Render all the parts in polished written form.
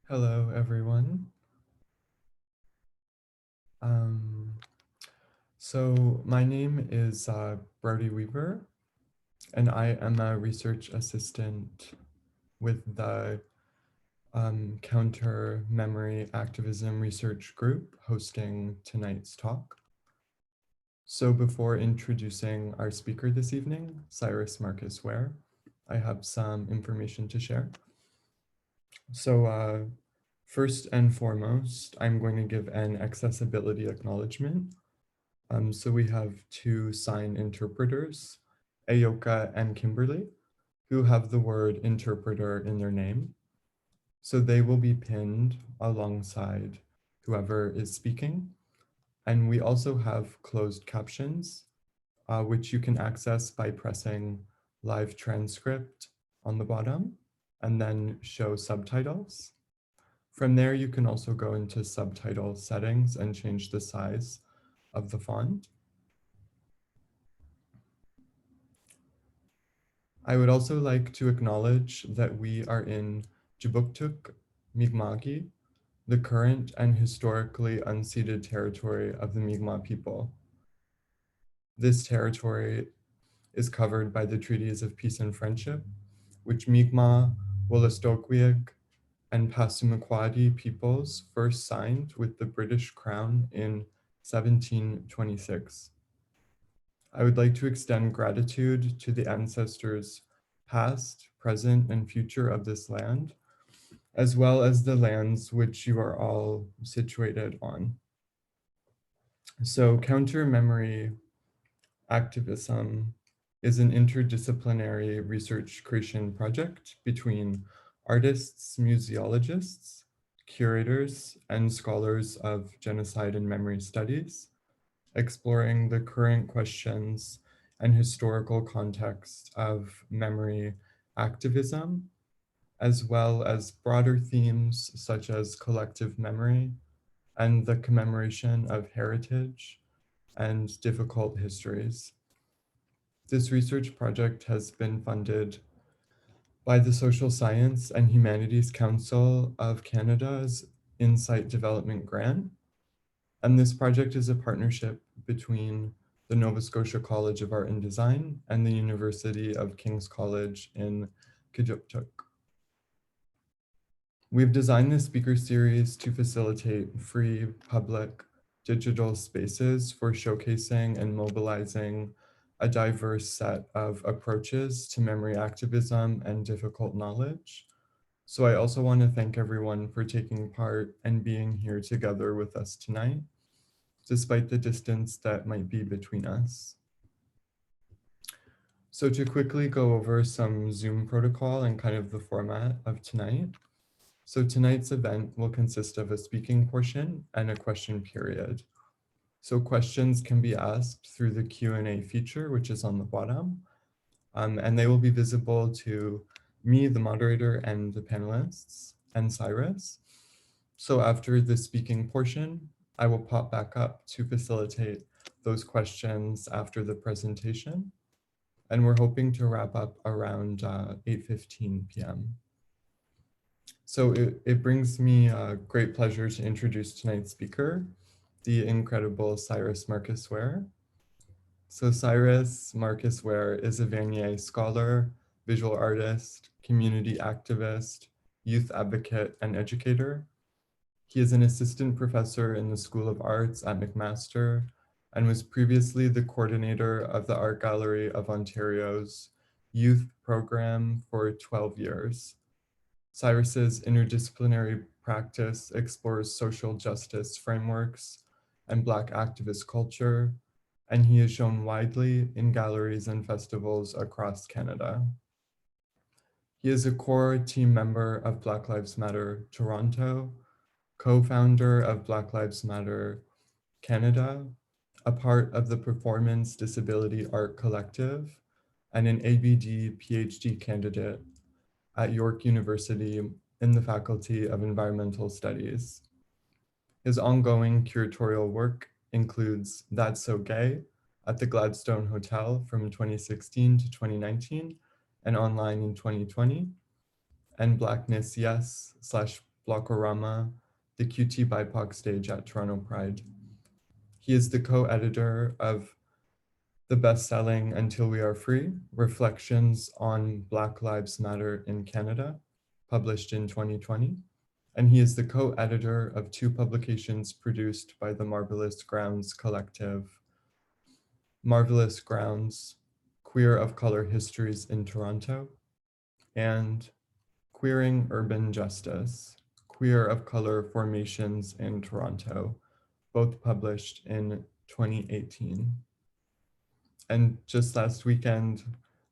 Hello, everyone. So my name is Brody Weaver, and I am a research assistant with the Counter Memory Activism Research Group hosting tonight's talk. So before introducing our speaker this evening, Syrus Marcus Ware, I have some information to share. So first and foremost, I'm going to give an accessibility acknowledgement. So we have two sign interpreters, Ayoka and Kimberly, who have the word interpreter in their name. So they will be pinned alongside whoever is speaking. And we also have closed captions, which you can access by pressing live transcript on the bottom and then show subtitles. From there, you can also go into subtitle settings and change the size of the font. I would also like to acknowledge that we are in Jibuktuk, Mi'kma'ki, the current and historically unceded territory of the Mi'kmaq people. This territory is covered by the treaties of peace and friendship, which Mi'kmaq, Wolastoqiyik, and Passamaquoddy peoples first signed with the British Crown in 1726. I would like to extend gratitude to the ancestors past, present, and future of this land, as well as the lands which you are all situated on. So counter memory activism is an interdisciplinary research creation project between artists, museologists, curators, and scholars of genocide and memory studies, exploring the current questions and historical context of memory activism, as well as broader themes such as collective memory and the commemoration of heritage and difficult histories. This research project has been funded by the Social Science and Humanities Council of Canada's Insight Development Grant. And this project is a partnership between the Nova Scotia College of Art and Design and the University of King's College in Qujuptuk. We've designed this speaker series to facilitate free public digital spaces for showcasing and mobilizing a diverse set of approaches to memory activism and difficult knowledge. So I also want to thank everyone for taking part and being here together with us tonight, despite the distance that might be between us. So to quickly go over some Zoom protocol and kind of the format of tonight. So tonight's event will consist of a speaking portion and a question period. So questions can be asked through the Q&A feature, which is on the bottom, and they will be visible to me, the moderator, and the panelists, and Syrus. So after the speaking portion, I will pop back up to facilitate those questions after the presentation. And we're hoping to wrap up around 8:15 p.m. So it brings me great pleasure to introduce tonight's speaker, the incredible Syrus Marcus Ware. So Syrus Marcus Ware is a Vanier scholar, visual artist, community activist, youth advocate, and educator. He is an assistant professor in the School of Arts at McMaster and was previously the coordinator of the Art Gallery of Ontario's youth program for 12 years. Syrus's interdisciplinary practice explores social justice frameworks and Black activist culture, and he is shown widely in galleries and festivals across Canada. He is a core team member of Black Lives Matter Toronto, co-founder of Black Lives Matter Canada, a part of the Performance Disability Art Collective, and an ABD PhD candidate at York University in the Faculty of Environmental Studies. His ongoing curatorial work includes That's So Gay at the Gladstone Hotel from 2016 to 2019 and online in 2020, and BlacknessYes / Blockorama, the QT BIPOC stage at Toronto Pride. He is the co-editor of the best-selling Until We Are Free, Reflections on Black Lives Matter in Canada, published in 2020. And he is the co-editor of 2 publications produced by the Marvellous Grounds Collective, Marvellous Grounds, Queer of Colour Histories in Toronto, and Queering Urban Justice, Queer of Colour Formations in Toronto, both published in 2018. And just last weekend,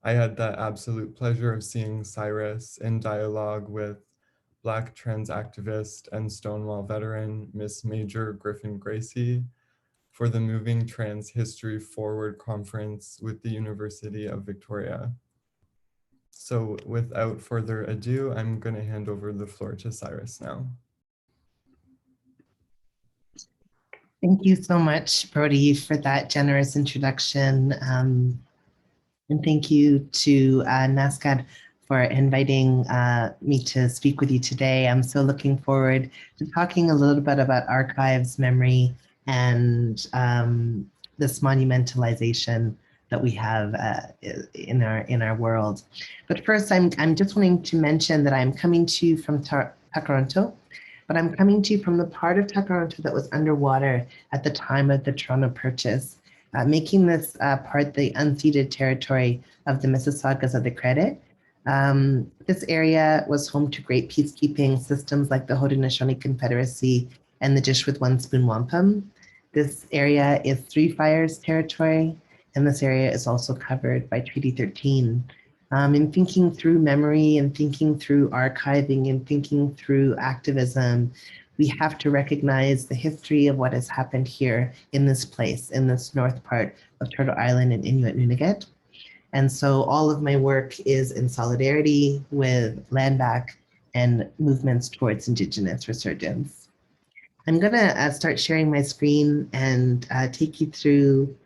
I had the absolute pleasure of seeing Syrus in dialogue with Black trans activist and Stonewall veteran, Miss Major Griffin Gracie, for the Moving Trans History Forward conference with the University of Victoria. So without further ado, I'm going to hand over the floor to Syrus now. Thank you so much, Brody, for that generous introduction. And thank you to NASCAD for inviting me to speak with you today. I'm so looking forward to talking a little bit about archives, memory, and this monumentalization that we have in our world. But first, I'm just wanting to mention that I'm coming to you from Toronto, but I'm coming to you from the part of Toronto that was underwater at the time of the Toronto Purchase, making this part the unceded territory of the Mississaugas of the Credit. This area was home to great peacekeeping systems like the Haudenosaunee Confederacy and the Dish with One Spoon Wampum. This area is Three Fires territory, and this area is also covered by Treaty 13. In thinking through memory and thinking through archiving and thinking through activism, we have to recognize the history of what has happened here in this place, in this north part of Turtle Island and Inuit Nunavut. And so all of my work is in solidarity with land back and movements towards Indigenous resurgence. I'm gonna start sharing my screen and take you through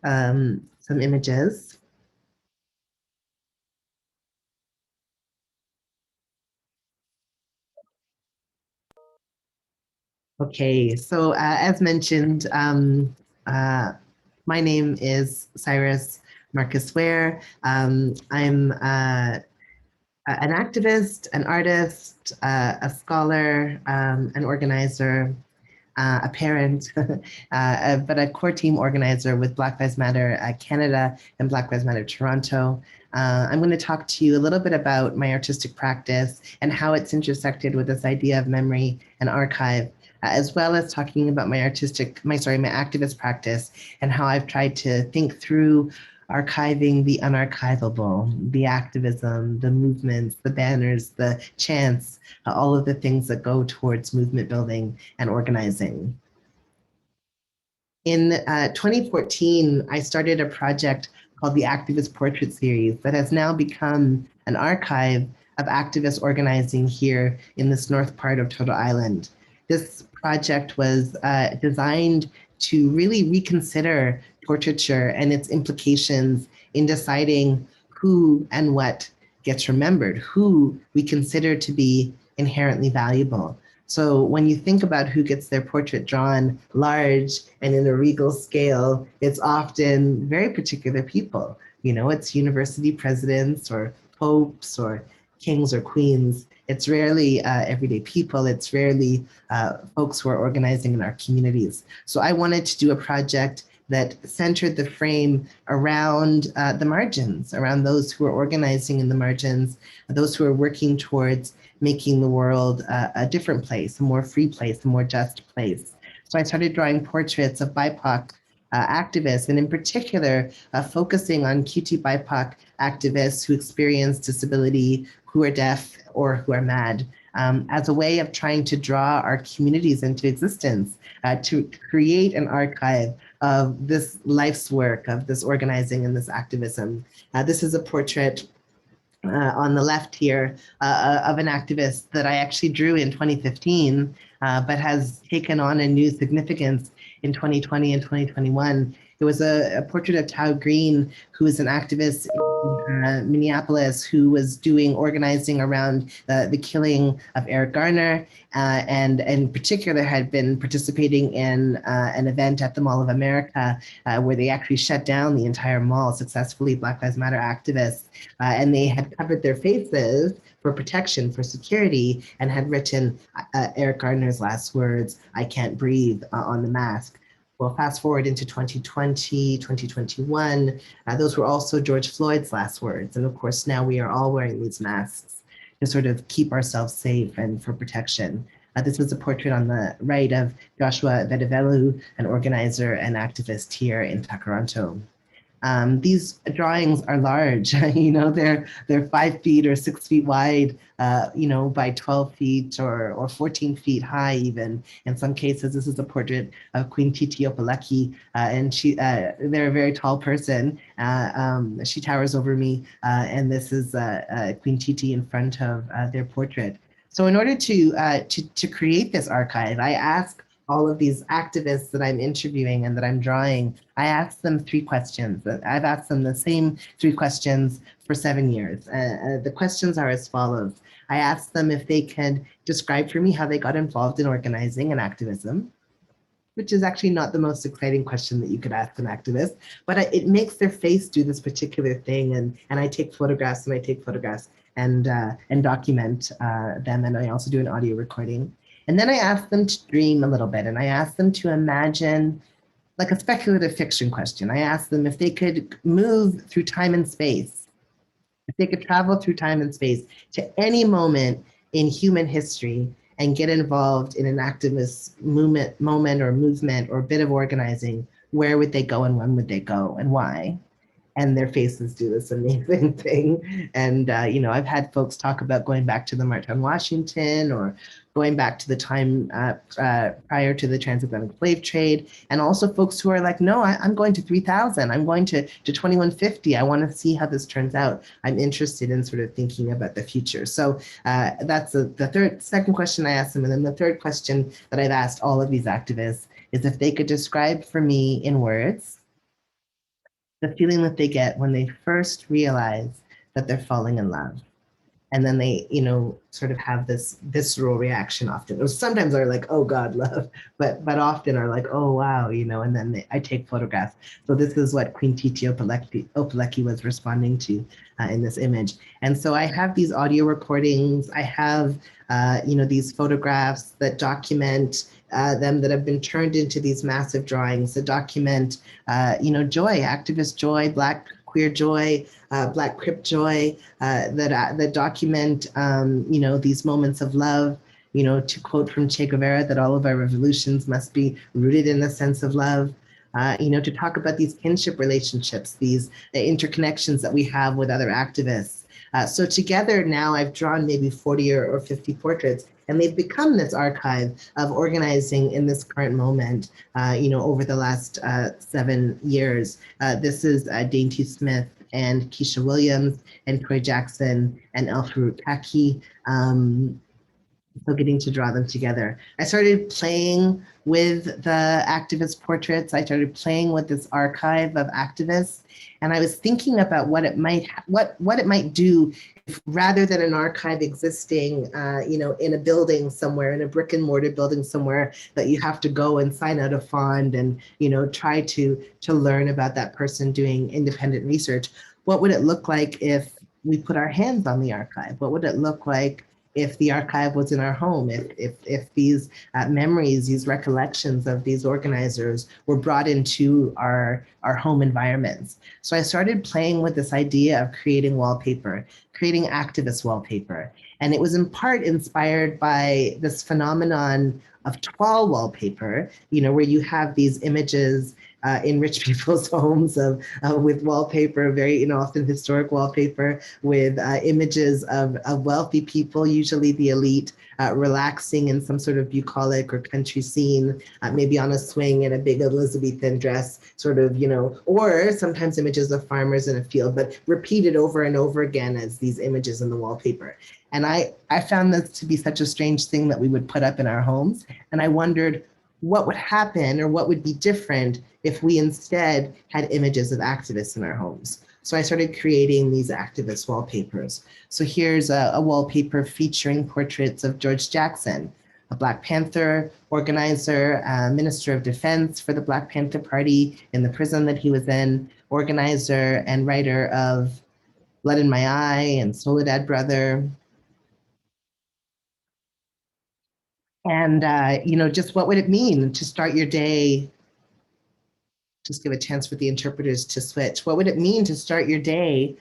some images. Okay, so as mentioned, my name is Syrus Marcus Ware. I'm an activist, an artist, a scholar, an organizer, a parent, but a core team organizer with Black Lives Matter Canada and Black Lives Matter Toronto. I'm going to talk to you a little bit about my artistic practice and how it's intersected with this idea of memory and archive, as well as talking about my activist practice and how I've tried to think through archiving the unarchivable, the activism, the movements, the banners, the chants, all of the things that go towards movement building and organizing. In 2014, I started a project called the Activist Portrait Series that has now become an archive of activist organizing here in this north part of Turtle Island. This project was designed to really reconsider portraiture and its implications in deciding who and what gets remembered, who we consider to be inherently valuable. So when you think about who gets their portrait drawn large and in a regal scale, it's often very particular people. You know, it's university presidents or popes or kings or queens. It's rarely everyday people. It's rarely folks who are organizing in our communities. So I wanted to do a project that centered the frame around the margins, around those who are organizing in the margins, those who are working towards making the world a different place, a more free place, a more just place. So I started drawing portraits of BIPOC activists, and in particular, focusing on QT BIPOC activists who experience disability, who are deaf, or who are mad, as a way of trying to draw our communities into existence, to create an archive of this life's work, of this organizing and this activism. This is a portrait on the left here of an activist that I actually drew in 2015, but has taken on a new significance in 2020 and 2021. It was a portrait of Tao Green, who is an activist in Minneapolis, who was doing organizing around the killing of Eric Garner, and in particular had been participating in an event at the Mall of America where they actually shut down the entire mall successfully, Black Lives Matter activists, and they had covered their faces for protection, for security, and had written Eric Garner's last words, "I can't breathe," on the mask. Well, fast forward into 2020, 2021, those were also George Floyd's last words. And of course, now we are all wearing these masks to sort of keep ourselves safe and for protection. This was a portrait on the right of Joshua Vedevelu, an organizer and activist here in Toronto. These drawings are large, they're 5 feet or 6 feet wide, by 12 feet or 14 feet high even. In some cases, this is a portrait of Queen Titi Opaleki, and they're a very tall person. She towers over me, and this is Queen Titi in front of their portrait. So in order to create this archive, I ask all of these activists that I'm interviewing and that I'm drawing, I asked them 3 questions. I've asked them the same 3 questions for 7 years. The questions are as follows. I asked them if they could describe for me how they got involved in organizing and activism, which is actually not the most exciting question that you could ask an activist, but it makes their face do this particular thing. And I take photographs and document them. And I also do an audio recording. And then I asked them to dream a little bit, and I asked them to imagine like a speculative fiction question. I asked them if they could move through time and space, if they could travel through time and space to any moment in human history and get involved in an activist moment or movement or bit of organizing, where would they go and when would they go and why? And their faces do this amazing thing. And, I've had folks talk about going back to the March on Washington or going back to the time prior to the transatlantic slave trade. And also folks who are like, no, I'm going to 3000. I'm going to 2150. I want to see how this turns out. I'm interested in sort of thinking about the future. So that's the second question I asked them. And then the third question that I've asked all of these activists is if they could describe for me in words the feeling that they get when they first realize that they're falling in love. And then they, sort of have this visceral reaction often. Or sometimes are like, oh God, love, but often are like, oh wow, and then I take photographs. So this is what Queen Titi Opaleki was responding to in this image. And so I have these audio recordings. I have, these photographs that document them that have been turned into these massive drawings that document, joy, activist joy, Black queer joy, Black crypt joy, that document, these moments of love, to quote from Che Guevara, that all of our revolutions must be rooted in the sense of love. To talk about these kinship relationships, these interconnections that we have with other activists. So together now I've drawn maybe 40 or 50 portraits, and they've become this archive of organizing in this current moment, over the last 7 years. This is Dainty Smith and Keisha Williams and Troy Jackson and Elfrut Kaki. So getting to draw them together. I started playing with the activist portraits. I started playing with this archive of activists, and I was thinking about what it might do if, rather than an archive existing, in a building somewhere, in a brick and mortar building somewhere that you have to go and sign out a fund and try to learn about that person doing independent research. What would it look like if we put our hands on the archive? What would it look like if the archive was in our home, if these memories, these recollections of these organizers were brought into our home environments? So I started playing with this idea of creating wallpaper, creating activist wallpaper. And it was in part inspired by this phenomenon of toile wallpaper, where you have these images enrich people's homes with wallpaper, very often historic wallpaper with images of wealthy people, usually the elite, relaxing in some sort of bucolic or country scene, maybe on a swing in a big Elizabethan dress, sort of, or sometimes images of farmers in a field, but repeated over and over again as these images in the wallpaper. And I found this to be such a strange thing that we would put up in our homes. And I wondered what would happen or what would be different if we instead had images of activists in our homes. So I started creating these activist wallpapers. So here's a wallpaper featuring portraits of George Jackson, a Black Panther organizer, Minister of Defense for the Black Panther Party in the prison that he was in, organizer and writer of Blood in My Eye and Soledad Brother. And, just what would it mean to start your day? Just give a chance for the interpreters to switch. What would it mean to start your day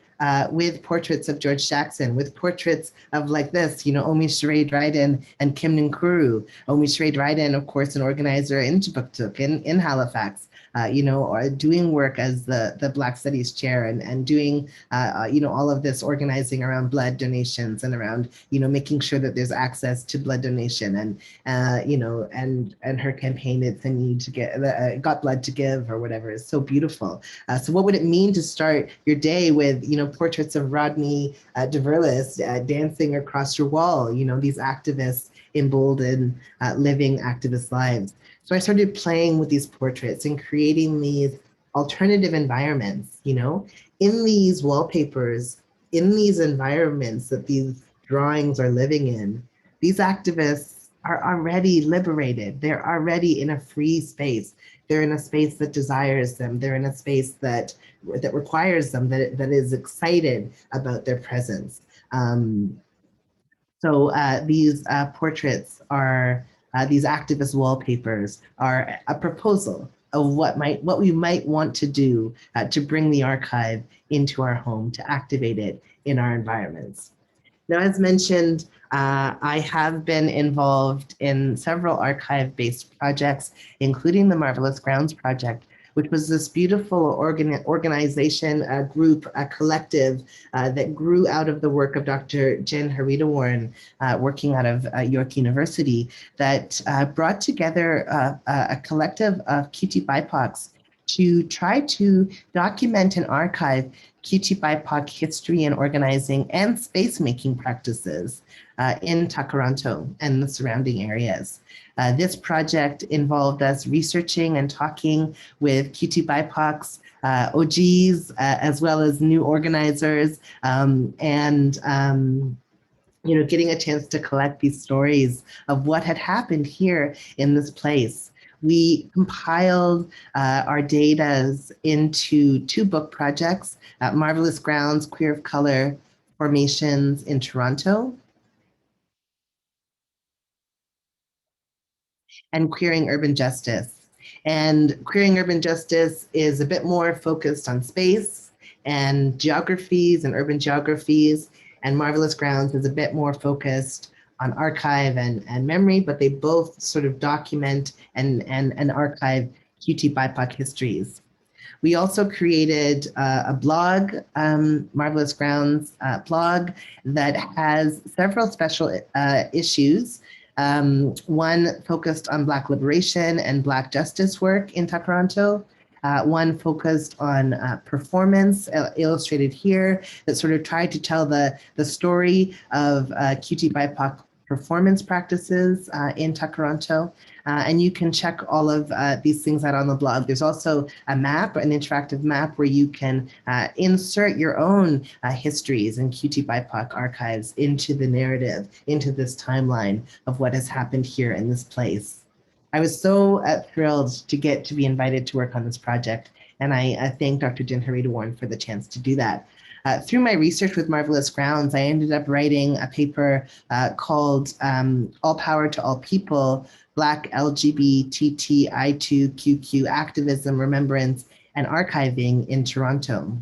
with portraits of George Jackson, with portraits of like this, Omi Sheree Dryden and Kim Nkuru. Omi Sheree Dryden, of course, an organizer in Timbuktu, in Halifax, or doing work as the Black Studies chair and doing, all of this organizing around blood donations and around, making sure that there's access to blood donation and, and her campaign, It's a Need to Get, Got Blood to Give or whatever is so beautiful. So what would it mean to start your day with, portraits of Rodney DeVerlis dancing across your wall, these activists emboldened living activist lives. So I started playing with these portraits and creating these alternative environments, in these wallpapers, in these environments that these drawings are living in. These activists are already liberated. They're already in a free space. They're in a space that desires them. They're in a space that requires them, that is excited about their presence. So these portraits are, these activist wallpapers are a proposal of what we might want to do to bring the archive into our home, to activate it in our environments. Now, as mentioned, I have been involved in several archive-based projects, including the Marvellous Grounds Project, which was this beautiful organization, a group, a collective that grew out of the work of Dr. Jen Harita-Warren, working out of York University, that brought together a collective of QT BIPOCs to try to document and archive QT BIPOC history and organizing and space-making practices in Takaranto and the surrounding areas. This project involved us researching and talking with QT BIPOCs, OGs, as well as new organizers, and getting a chance to collect these stories of what had happened here in this place. We compiled our data into 2 book projects, Marvellous Grounds, Queer of Color Formations in Toronto, and Queering Urban Justice. And Queering Urban Justice is a bit more focused on space and geographies and urban geographies, and Marvellous Grounds is a bit more focused on archive and memory, but they both sort of document and archive QT BIPOC histories. We also created a blog, Marvellous Grounds blog, that has several special issues. One focused on Black liberation and Black justice work in Takaranto. One focused on performance, illustrated here, that sort of tried to tell the story of QT BIPOC performance practices in Takaranto. And you can check all of these things out on the blog. There's also a map, an interactive map, where you can insert your own histories and QT BIPOC archives into the narrative, into this timeline of what has happened here in this place. I was so thrilled to get to be invited to work on this project, and I thank Dr. Jen Harita-Warren for the chance to do that. Through my research with Marvellous Grounds, I ended up writing a paper called All Power to All People, Black LGBTTI2QQ Activism, Remembrance, and Archiving in Toronto.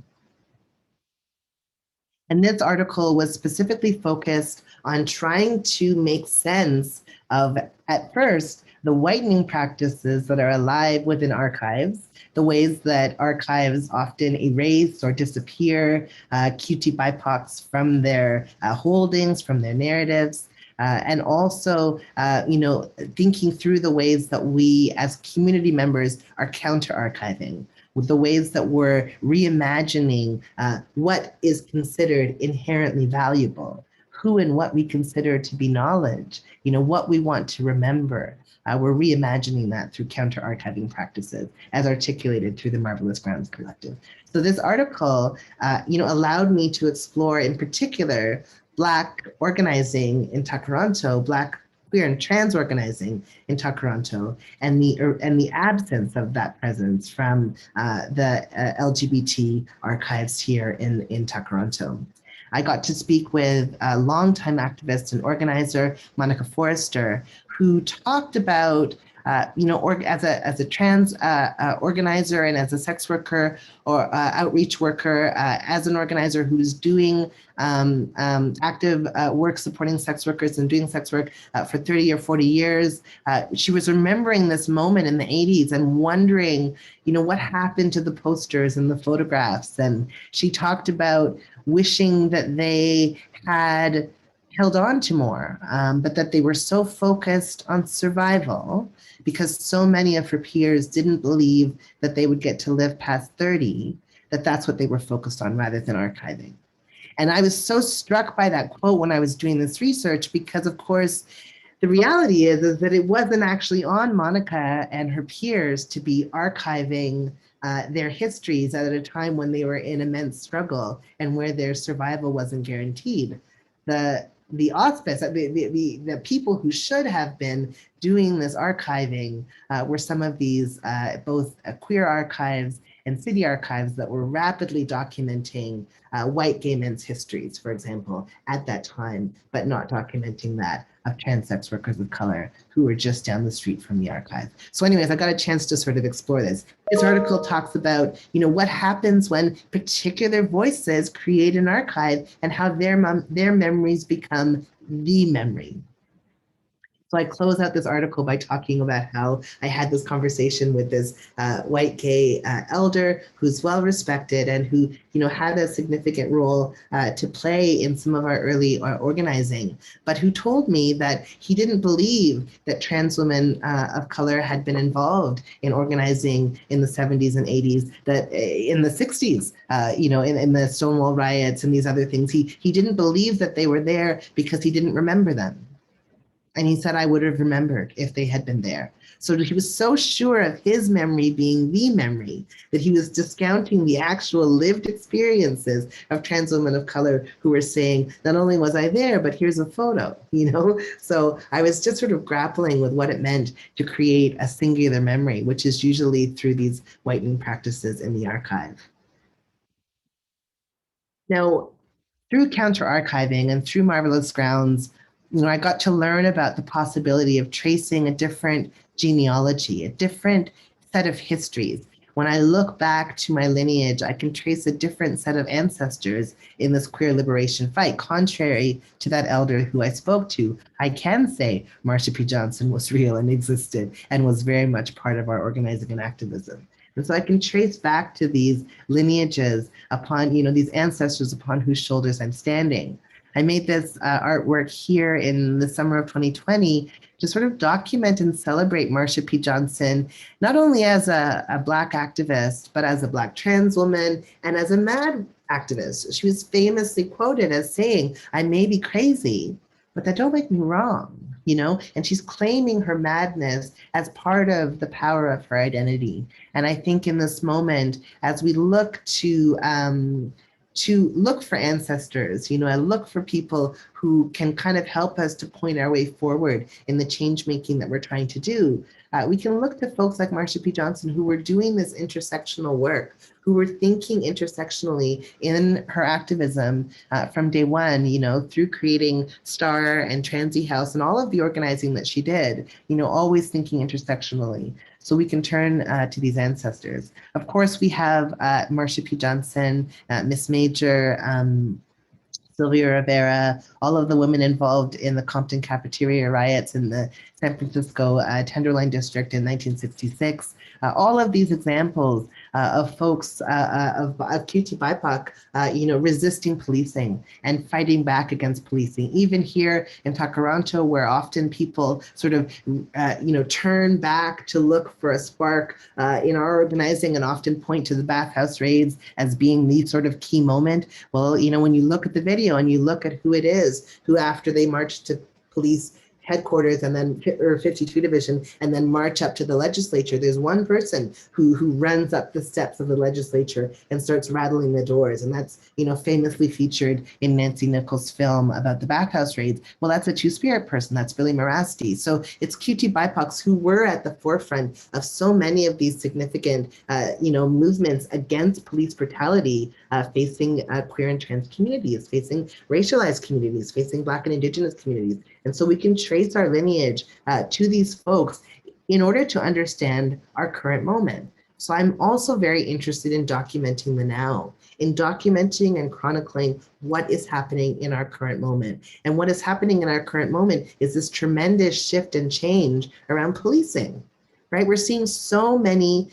And this article was specifically focused on trying to make sense of, at first, the whitening practices that are alive within archives, the ways that archives often erase or disappear QT BIPOCs from their holdings, from their narratives, and also, thinking through the ways that we as community members are counter-archiving, with the ways that we're reimagining what is considered inherently valuable, who and what we consider to be knowledge, what we want to remember. We're reimagining that through counter-archiving practices as articulated through the Marvellous Grounds Collective. So this article, allowed me to explore in particular Black organizing in Toronto, Black queer and trans organizing in Toronto, and the absence of that presence from the LGBT archives here in Toronto. I got to speak with a longtime activist and organizer, Monica Forrester, who talked about as a trans organizer and as a sex worker or outreach worker, as an organizer who's doing active work supporting sex workers and doing sex work for 30 or 40 years. She was remembering this moment in the 80s and wondering, what happened to the posters and the photographs. And she talked about wishing that they had held on to more, but that they were so focused on survival because so many of her peers didn't believe that they would get to live past 30, that that's what they were focused on rather than archiving. And I was so struck by that quote when I was doing this research, because of course, the reality is that it wasn't actually on Monica and her peers to be archiving their histories at a time when they were in immense struggle and where their survival wasn't guaranteed. The auspice, the people who should have been doing this archiving were some of these both queer archives and city archives that were rapidly documenting white gay men's histories, for example, at that time, but not documenting that of trans sex workers of color who were just down the street from the archive. So anyways, I got a chance to sort of explore this. This article talks about, what happens when particular voices create an archive and how their memories become the memory. So I close out this article by talking about how I had this conversation with this white gay elder who's well respected and who, had a significant role to play in some of our early organizing, but who told me that he didn't believe that trans women of color had been involved in organizing in the 70s and 80s, that in the 60s, in the Stonewall riots and these other things. He didn't believe that they were there because he didn't remember them. And he said, I would have remembered if they had been there. So he was so sure of his memory being the memory that he was discounting the actual lived experiences of trans women of color who were saying, not only was I there, but here's a photo, So I was just sort of grappling with what it meant to create a singular memory, which is usually through these whitening practices in the archive. Now, through counter-archiving and through Marvellous Grounds, I got to learn about the possibility of tracing a different genealogy, a different set of histories. When I look back to my lineage, I can trace a different set of ancestors in this queer liberation fight. Contrary to that elder who I spoke to, I can say Marsha P. Johnson was real and existed and was very much part of our organizing and activism. And so I can trace back to these lineages upon, these ancestors upon whose shoulders I'm standing. I made this artwork here in the summer of 2020 to sort of document and celebrate Marsha P. Johnson, not only as a Black activist, but as a Black trans woman and as a mad activist. She was famously quoted as saying, I may be crazy, but that don't make me wrong, and she's claiming her madness as part of the power of her identity. And I think in this moment, as we look to look for ancestors, and look for people who can kind of help us to point our way forward in the change making that we're trying to do. We can look to folks like Marsha P. Johnson who were doing this intersectional work, who were thinking intersectionally in her activism from day one, through creating Star and Transy House and all of the organizing that she did, always thinking intersectionally. So we can turn to these ancestors. Of course, we have Marsha P. Johnson, Miss Major, Sylvia Rivera, all of the women involved in the Compton cafeteria riots in the San Francisco Tenderloin District in 1966. All of these examples of folks of QT BIPOC, resisting policing and fighting back against policing. Even here in Takaranto, where often people sort of, turn back to look for a spark in our organizing and often point to the bathhouse raids as being the sort of key moment. Well, when you look at the video and you look at who it is, who after they marched to police headquarters and then 52 division and then march up to the legislature, there's one person who runs up the steps of the legislature and starts rattling the doors, and that's famously featured in Nancy Nichols' film about the bathhouse raids. Well, that's a Two-Spirit person, that's Billy Morasti. So it's QT BIPOCs who were at the forefront of so many of these significant movements against police brutality, facing queer and trans communities, facing racialized communities, facing Black and Indigenous communities. And so we can trace our lineage to these folks in order to understand our current moment. So I'm also very interested in documenting the now, in documenting and chronicling what is happening in our current moment. And what is happening in our current moment is this tremendous shift and change around policing. Right, we're seeing so many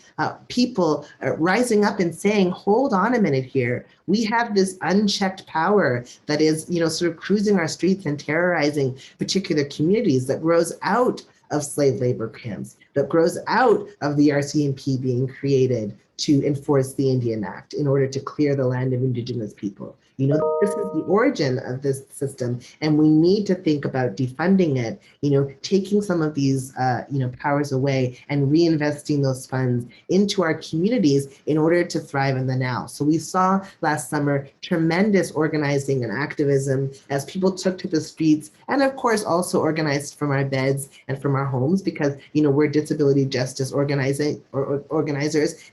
people rising up and saying, hold on a minute here. We have this unchecked power that is, sort of cruising our streets and terrorizing particular communities that grows out of slave labor camps, that grows out of the RCMP being created to enforce the Indian Act in order to clear the land of Indigenous people. This is the origin of this system, and we need to think about defunding it, taking some of these, powers away and reinvesting those funds into our communities in order to thrive in the now. So we saw last summer tremendous organizing and activism as people took to the streets, and of course also organized from our beds and from our homes, because, we're disability justice organizers,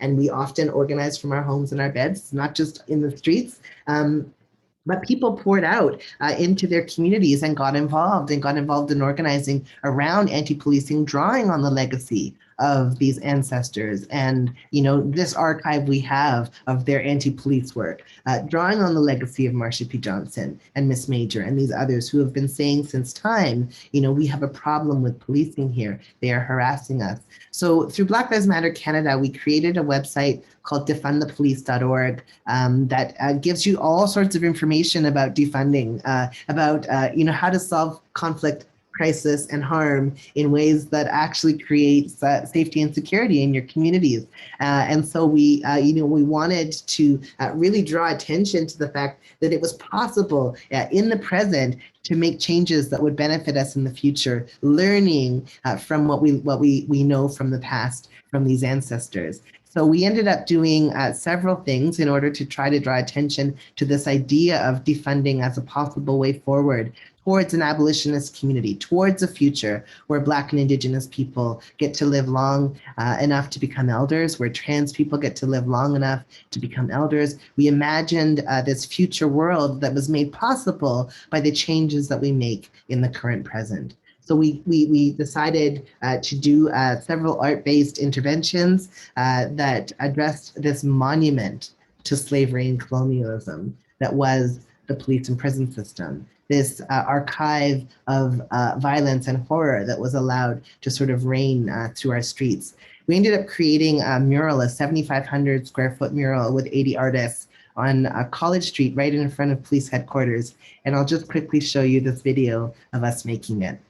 and we often organize from our homes and our beds, not just in the streets. But people poured out into their communities and got involved in organizing around anti-policing, drawing on the legacy of these ancestors and, this archive we have of their anti-police work, drawing on the legacy of Marsha P. Johnson and Miss Major and these others who have been saying since time, we have a problem with policing here. They are harassing us. So through Black Lives Matter Canada, we created a website called defundthepolice.org that gives you all sorts of information about defunding, about how to solve conflict, crisis, and harm in ways that actually create safety and security in your communities. And so we wanted to really draw attention to the fact that it was possible in the present to make changes that would benefit us in the future, learning from what we know from the past, from these ancestors. So we ended up doing several things in order to try to draw attention to this idea of defunding as a possible way forward towards an abolitionist community, towards a future where Black and Indigenous people get to live long enough to become elders, where trans people get to live long enough to become elders. We imagined this future world that was made possible by the changes that we make in the current present. So we decided to do several art-based interventions that addressed this monument to slavery and colonialism that was the police and prison system, this archive of violence and horror that was allowed to sort of reign through our streets. We ended up creating a mural, a 7,500 square foot mural with 80 artists on College Street, right in front of police headquarters. And I'll just quickly show you this video of us making it.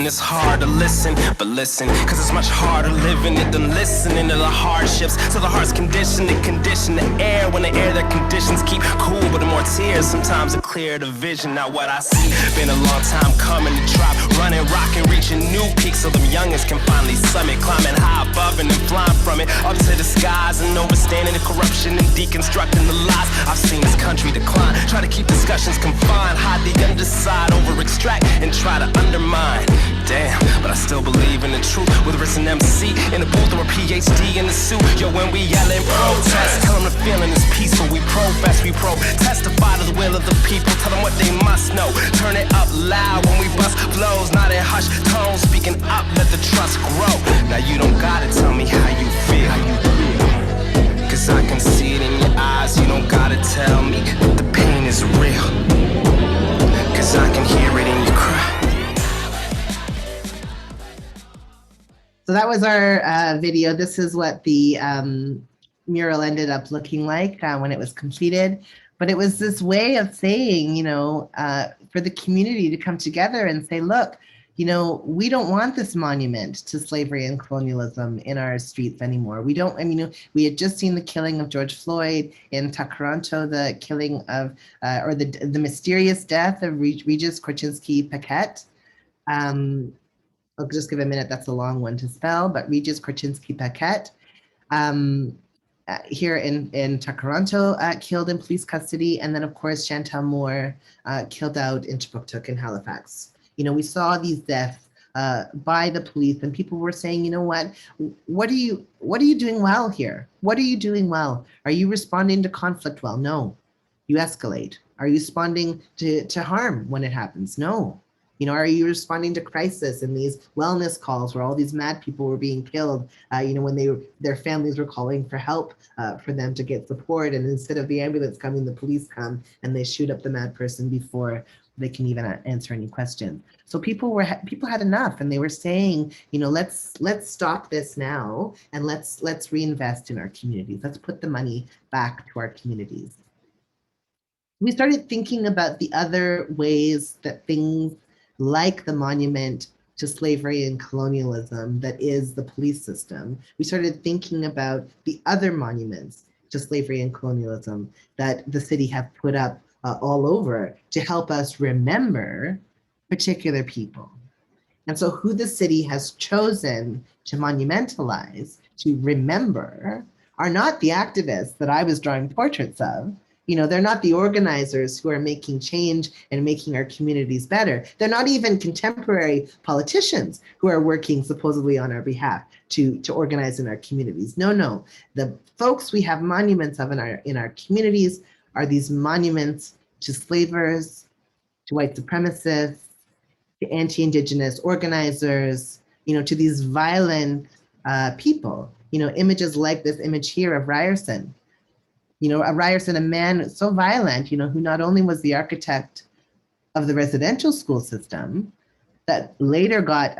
It's hard to listen, but listen, cause it's much harder living it than listening to the hardships. So the heart's conditioned to condition the air. When the air, the conditions keep cool, but the more tears, sometimes it clear the vision. Now what I see, been a long time coming to drop, running, rocking, reaching new peaks so them youngins can finally summit, climbing high above and then flying from it up to the skies and overstanding the corruption and deconstructing the lies. I've seen this country decline, try to keep discussions confined, hide the underside distract and try to undermine. Damn, but I still believe in the truth. Whether it's an MC in the booth or a PhD in the suit. Yo, when we yell and protest, tell them the feeling is peaceful. We profess, we testify to the will of the people. Tell them what they must know. Turn it up loud when we bust flows, not in hushed tones. Speaking up, let the trust grow. Now you don't gotta tell me how you feel. Cause I can see it in your eyes. You don't gotta tell me that the pain is real. Cause I can hear it in your cry. So that was our video. This is what the mural ended up looking like when it was completed. But it was this way of saying, you know, for the community to come together and say, look, you know, we don't want this monument to slavery and colonialism in our streets anymore. We don't, I mean, we had just seen the killing of George Floyd in Toronto, the killing of, or the mysterious death of Regis Korchinski-Paquette. I'll just give a minute, that's a long one to spell, but Regis Korchinski-Paquette here in Toronto, killed in police custody. And then of course, Chantal Moore killed out in Chibouctouc in Halifax. You know, we saw these deaths by the police and people were saying, you know what are you doing well here? What are you doing well? Are you responding to conflict well? No, you escalate. Are you responding to harm when it happens? No. You know, are you responding to crisis in these wellness calls where all these mad people were being killed, you know, when their families were calling for help for them to get support, and instead of the ambulance coming, the police come and they shoot up the mad person before they can even answer any questions. So people had enough, and they were saying, you know, let's stop this now, and let's reinvest in our communities. Let's put the money back to our communities. We started thinking about the other ways that things like the monument to slavery and colonialism that is the police system. We started thinking about the other monuments to slavery and colonialism that the city have put up all over to help us remember particular people. And so who the city has chosen to monumentalize, to remember, are not the activists that I was drawing portraits of. You know, they're not the organizers who are making change and making our communities better. They're not even contemporary politicians who are working supposedly on our behalf to organize in our communities. No, the folks we have monuments of in our communities are these monuments to slavers, to white supremacists, to anti-Indigenous organizers, you know, to these violent people. You know, images like this image here of Ryerson. You know, Ryerson, a man so violent, you know, who not only was the architect of the residential school system that later got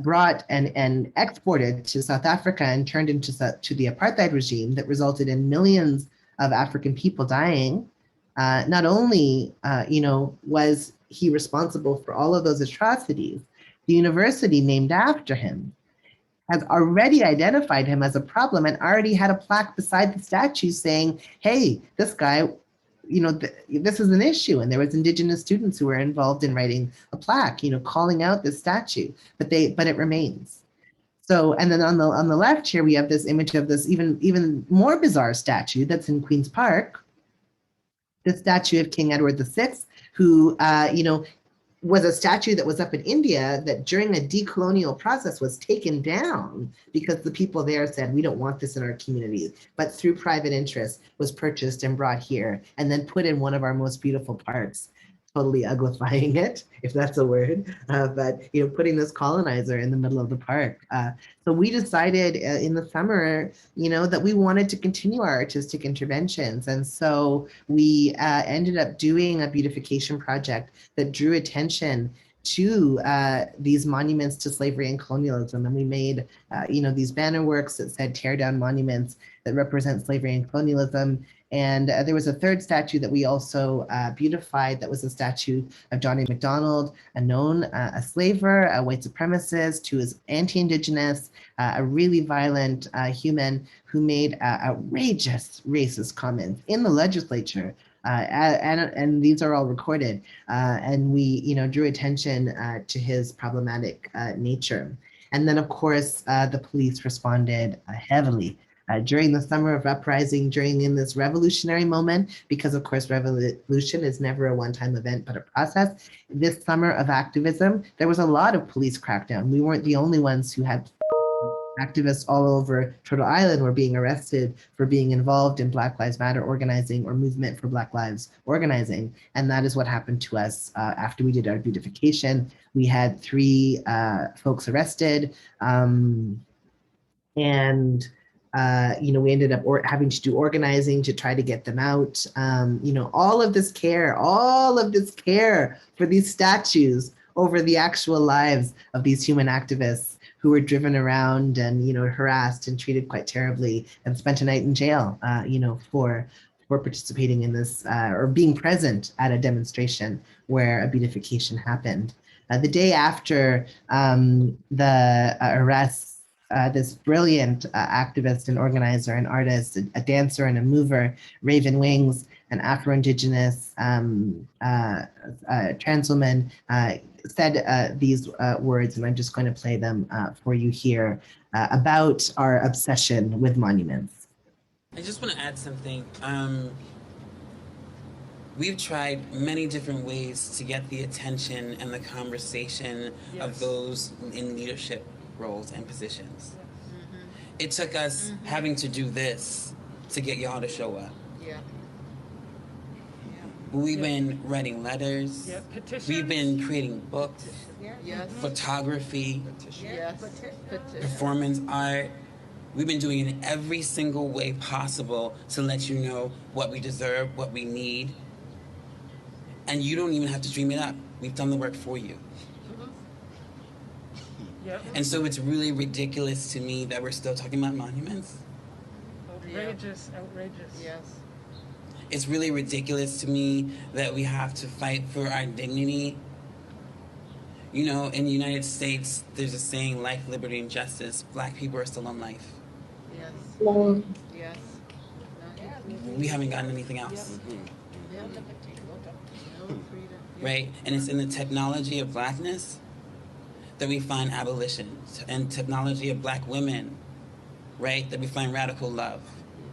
brought and exported to South Africa and turned into the apartheid regime that resulted in millions of African people dying. Not only, you know, was he responsible for all of those atrocities, the university named after him has already identified him as a problem and already had a plaque beside the statue saying, hey, this guy, you know, this is an issue. And there was Indigenous students who were involved in writing a plaque, you know, calling out this statue, but it remains. So, and then on the left here, we have this image of this even more bizarre statue that's in Queen's Park, the statue of King Edward VI, who, you know, was a statue that was up in India that during a decolonial process was taken down because the people there said, we don't want this in our communities, but through private interest was purchased and brought here and then put in one of our most beautiful parks, totally uglifying it, if that's a word, but, you know, putting this colonizer in the middle of the park. So we decided in the summer, you know, that we wanted to continue our artistic interventions. And so we ended up doing a beautification project that drew attention to these monuments to slavery and colonialism. And we made, you know, these banner works that said tear down monuments that represent slavery and colonialism. And there was a third statue that we also beautified that was a statue of Johnny MacDonald, a known a slaver, a white supremacist who is anti-Indigenous, a really violent human who made outrageous racist comments in the legislature. And these are all recorded. And we, you know, drew attention to his problematic nature. And then, of course, the police responded heavily during the summer of uprising, in this revolutionary moment, because of course revolution is never a one-time event but a process. This summer of activism, there was a lot of police crackdown. We weren't the only ones who had activists all over Turtle Island were being arrested for being involved in Black Lives Matter organizing or movement for Black Lives organizing. And that is what happened to us after we did our beautification. We had 3 folks arrested, and we ended up having to do organizing to try to get them out. All of this care for these statues over the actual lives of these human activists who were driven around and, harassed and treated quite terribly and spent a night in jail, for participating in this or being present at a demonstration where a beatification happened. The day after the arrests, this brilliant activist and organizer and artist, a dancer and a mover, Raven Wings, an Afro-Indigenous trans woman, said these words, and I'm just going to play them for you here, about our obsession with monuments. I just want to add something. We've tried many different ways to get the attention and the conversation of those in leadership roles and positions. It took us having to do this to get y'all to show up. We've been writing letters. We've been creating books, photography, performance art. We've been doing it in every single way possible to let you know what we deserve, what we need. And you don't even have to dream it up. We've done the work for you. And so it's really ridiculous to me that we're still talking about monuments. Outrageous. Yes. It's really ridiculous to me that we have to fight for our dignity. In the United States, there's a saying, life, liberty, and justice. Black people are still on life. Yes. We haven't gotten anything else. Right? And it's in the technology of Blackness that we find abolition, and technology of Black women, right? That we find radical love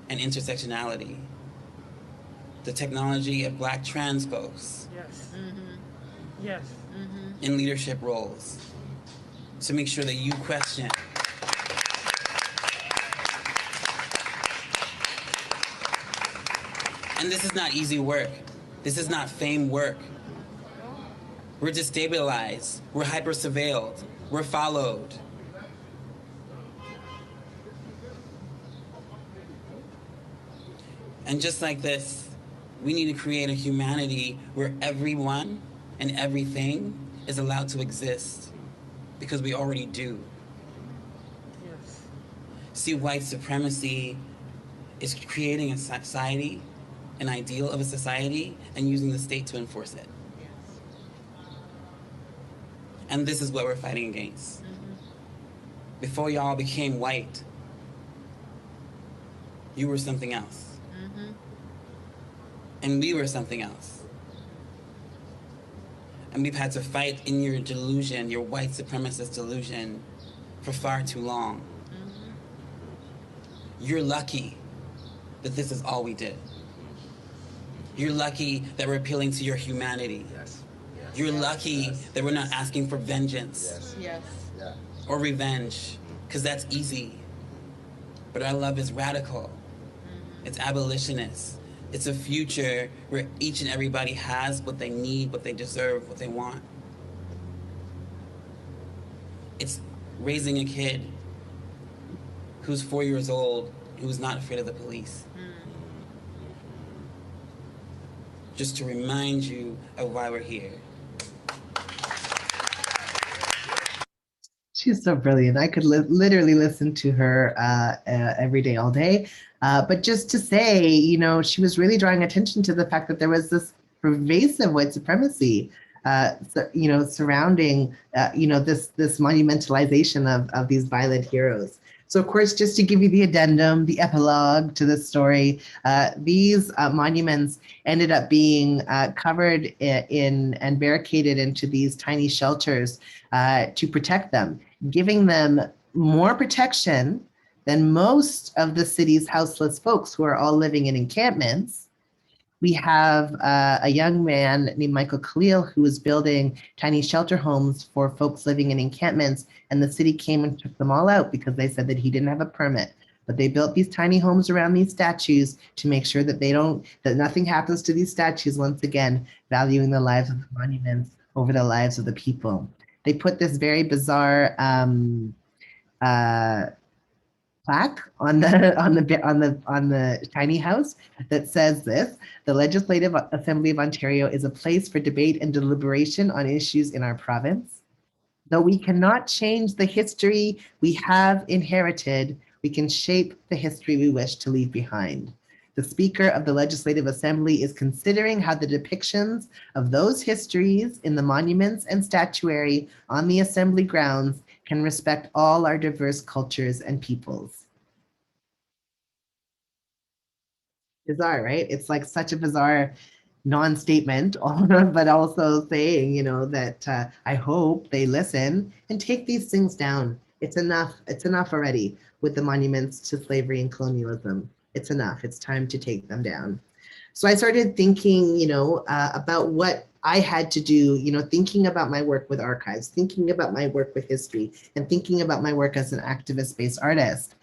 and intersectionality. The technology of Black trans folks. Yes. In leadership roles, to make sure that you question. And this is not easy work. This is not fame work. We're destabilized. We're hyper-surveilled. We're followed. And just like this, we need to create a humanity where everyone and everything is allowed to exist, because we already do. Yes. See, white supremacy is creating a society, an ideal of a society, and using the state to enforce it. And this is what we're fighting against. Before y'all became white, you were something else. And we were something else. And we've had to fight in your delusion, your white supremacist delusion, for far too long. You're lucky that this is all we did. You're lucky that we're appealing to your humanity. You're lucky that we're not asking for vengeance or revenge, because that's easy. But our love is radical. It's abolitionist. It's a future where each and everybody has what they need, what they deserve, what they want. It's raising a kid who's 4 years old, who's not afraid of the police. Just to remind you of why we're here. She's so brilliant. I could literally listen to her every day, all day. But just to say, she was really drawing attention to the fact that there was this pervasive white supremacy, surrounding, this monumentalization of these violent heroes. So of course, just to give you the addendum, the epilogue to this story, these monuments ended up being covered in and barricaded into these tiny shelters to protect them, giving them more protection than most of the city's houseless folks who are all living in encampments. We have a young man named Michael Khalil who is building tiny shelter homes for folks living in encampments, and the city came and took them all out because they said that he didn't have a permit. But they built these tiny homes around these statues to make sure that that nothing happens to these statues, once again, valuing the lives of the monuments over the lives of the people. They put this very bizarre plaque on the tiny house that says this: the Legislative Assembly of Ontario is a place for debate and deliberation on issues in our province. Though we cannot change the history we have inherited, we can shape the history we wish to leave behind. The Speaker of the Legislative Assembly is considering how the depictions of those histories in the monuments and statuary on the Assembly grounds can respect all our diverse cultures and peoples. Bizarre, right? It's like such a bizarre non-statement, but also saying, you know, that I hope they listen and take these things down. It's enough already with the monuments to slavery and colonialism. It's enough. It's time to take them down. So I started thinking, you know, about what I had to do, you know, thinking about my work with archives, thinking about my work with history, and thinking about my work as an activist-based artist.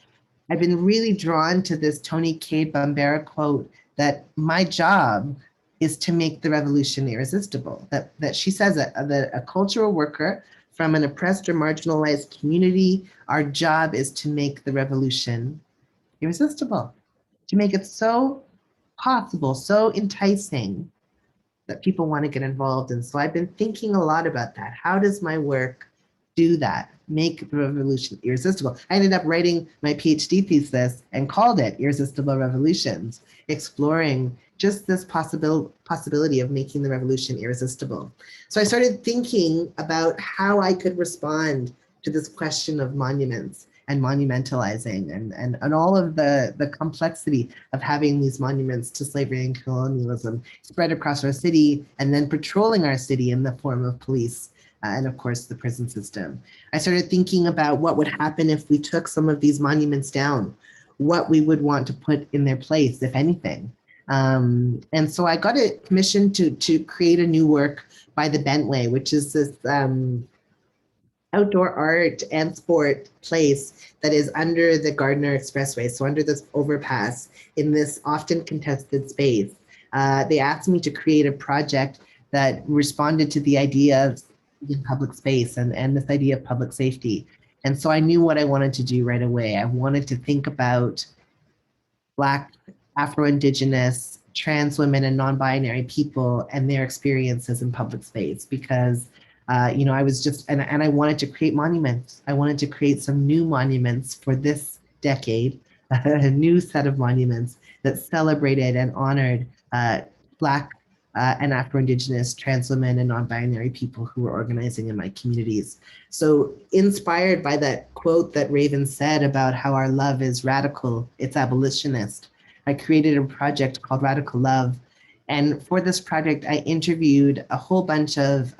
I've been really drawn to this Toni Cade Bambara quote that my job is to make the revolution irresistible. That she says that a cultural worker from an oppressed or marginalized community, our job is to make the revolution irresistible, to make it so possible, so enticing that people want to get involved. And so I've been thinking a lot about that. How does my work do that? Make the revolution irresistible. I ended up writing my PhD thesis and called it Irresistible Revolutions, exploring just this possibility of making the revolution irresistible. So I started thinking about how I could respond to this question of monuments and monumentalizing and all of the complexity of having these monuments to slavery and colonialism spread across our city and then patrolling our city in the form of police and of course the prison system. I started thinking about what would happen if we took some of these monuments down, what we would want to put in their place, if anything. And so I got a commission to create a new work by the Bentway, which is this outdoor art and sport place that is under the Gardiner Expressway, so under this overpass in this often contested space. They asked me to create a project that responded to the idea of in public space and this idea of public safety. And so I knew what I wanted to do right away. I wanted to think about Black, Afro-Indigenous, trans women and non-binary people and their experiences in public space because you know, I was just, and I wanted to create monuments. I wanted to create some new monuments for this decade, a new set of monuments that celebrated and honored Black and Afro-Indigenous, trans women and non-binary people who were organizing in my communities. So inspired by that quote that Raven said about how our love is radical, it's abolitionist, I created a project called Radical Love. And for this project, I interviewed a whole bunch of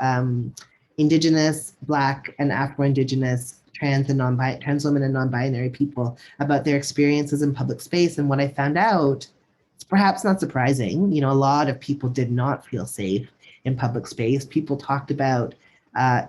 Indigenous, Black, and Afro-Indigenous trans women and non-binary people about their experiences in public space. And what I found out, it's perhaps not surprising, you know, a lot of people did not feel safe in public space. People talked about,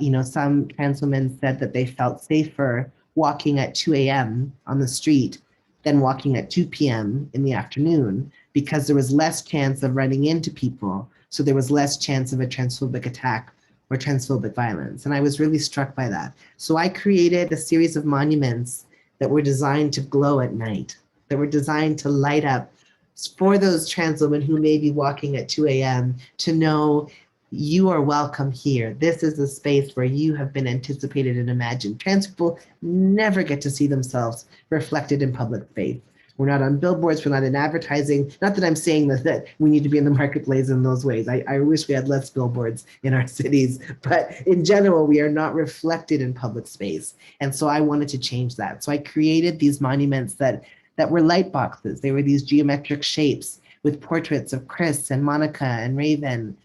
you know, some trans women said that they felt safer walking at 2 a.m. on the street than walking at 2 p.m. in the afternoon because there was less chance of running into people. So there was less chance of a transphobic attack or transphobic violence. And I was really struck by that. So I created a series of monuments that were designed to glow at night, that were designed to light up for those trans women who may be walking at 2 a.m. to know you are welcome here. This is a space where you have been anticipated and imagined. Trans people never get to see themselves reflected in public space. We're not on billboards, we're not in advertising. Not that I'm saying that we need to be in the marketplace in those ways. I wish we had less billboards in our cities, but in general, we are not reflected in public space. And so I wanted to change that. So I created these monuments that were light boxes. They were these geometric shapes with portraits of Chris and Monica and Raven,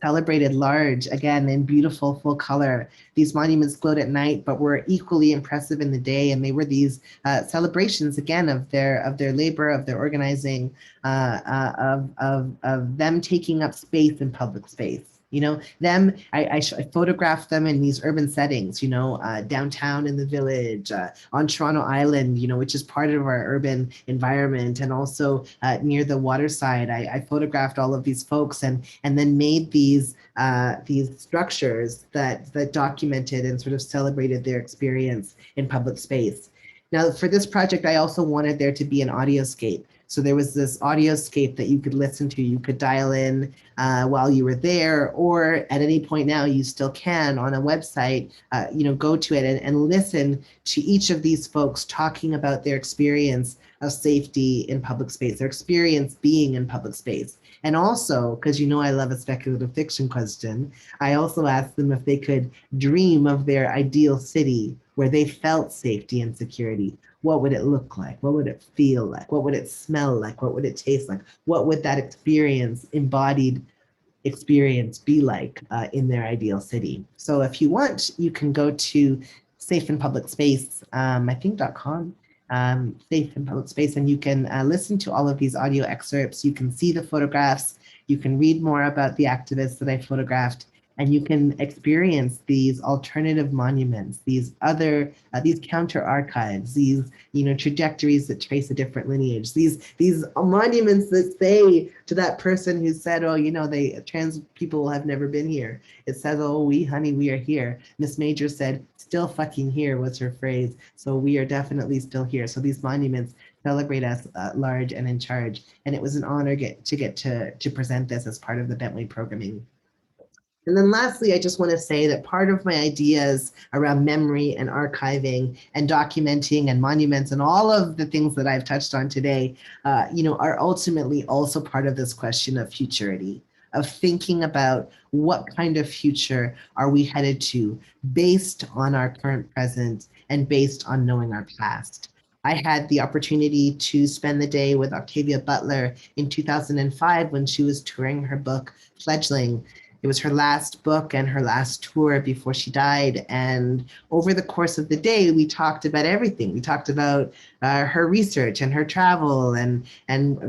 celebrated large, again, in beautiful full color. These monuments glowed at night, but were equally impressive in the day. And they were these celebrations, again, of their labor, of their organizing, of them taking up space in public space. I photographed them in these urban settings, downtown in the village, on Toronto Island, which is part of our urban environment, and also near the waterside. I photographed all of these folks and then made these structures that documented and sort of celebrated their experience in public space. Now, for this project, I also wanted there to be an audioscape. So there was this audioscape that you could listen to. You could dial in while you were there, or at any point now, you still can on a website, go to it and listen to each of these folks talking about their experience of safety in public space, their experience being in public space. And also, because I love a speculative fiction question, I also asked them if they could dream of their ideal city where they felt safety and security. What would it look like? What would it feel like? What would it smell like? What would it taste like? What would that experience, embodied experience, be like in their ideal city? So if you want, you can go to Safe in Public Space, I think .com, Safe in Public Space, and you can listen to all of these audio excerpts. You can see the photographs. You can read more about the activists that I photographed, and you can experience these alternative monuments, these counter archives, these trajectories that trace a different lineage, these monuments that say to that person who said, trans people have never been here. It says, we are here. Miss Major said, still fucking here was her phrase. So we are definitely still here. So these monuments celebrate us large and in charge. And it was an honor to get to present this as part of the Bentley programming. And then lastly, I just want to say that part of my ideas around memory and archiving and documenting and monuments and all of the things that I've touched on today, are ultimately also part of this question of futurity, of thinking about what kind of future are we headed to based on our current present and based on knowing our past. I had the opportunity to spend the day with Octavia Butler in 2005 when she was touring her book, Fledgling. It was her last book and her last tour before she died. And over the course of the day, we talked about everything. We talked about her research and her travel and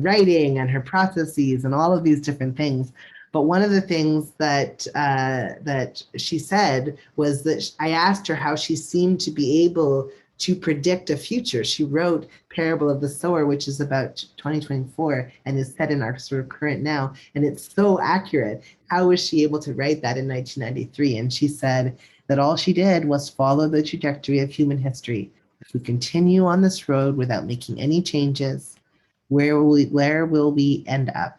writing and her processes and all of these different things. But one of the things that she said was that I asked her how she seemed to be able to predict a future. She wrote Parable of the Sower, which is about 2024 and is set in our sort of current now. And it's so accurate. How was she able to write that in 1993? And she said that all she did was follow the trajectory of human history. If we continue on this road without making any changes, where will we end up?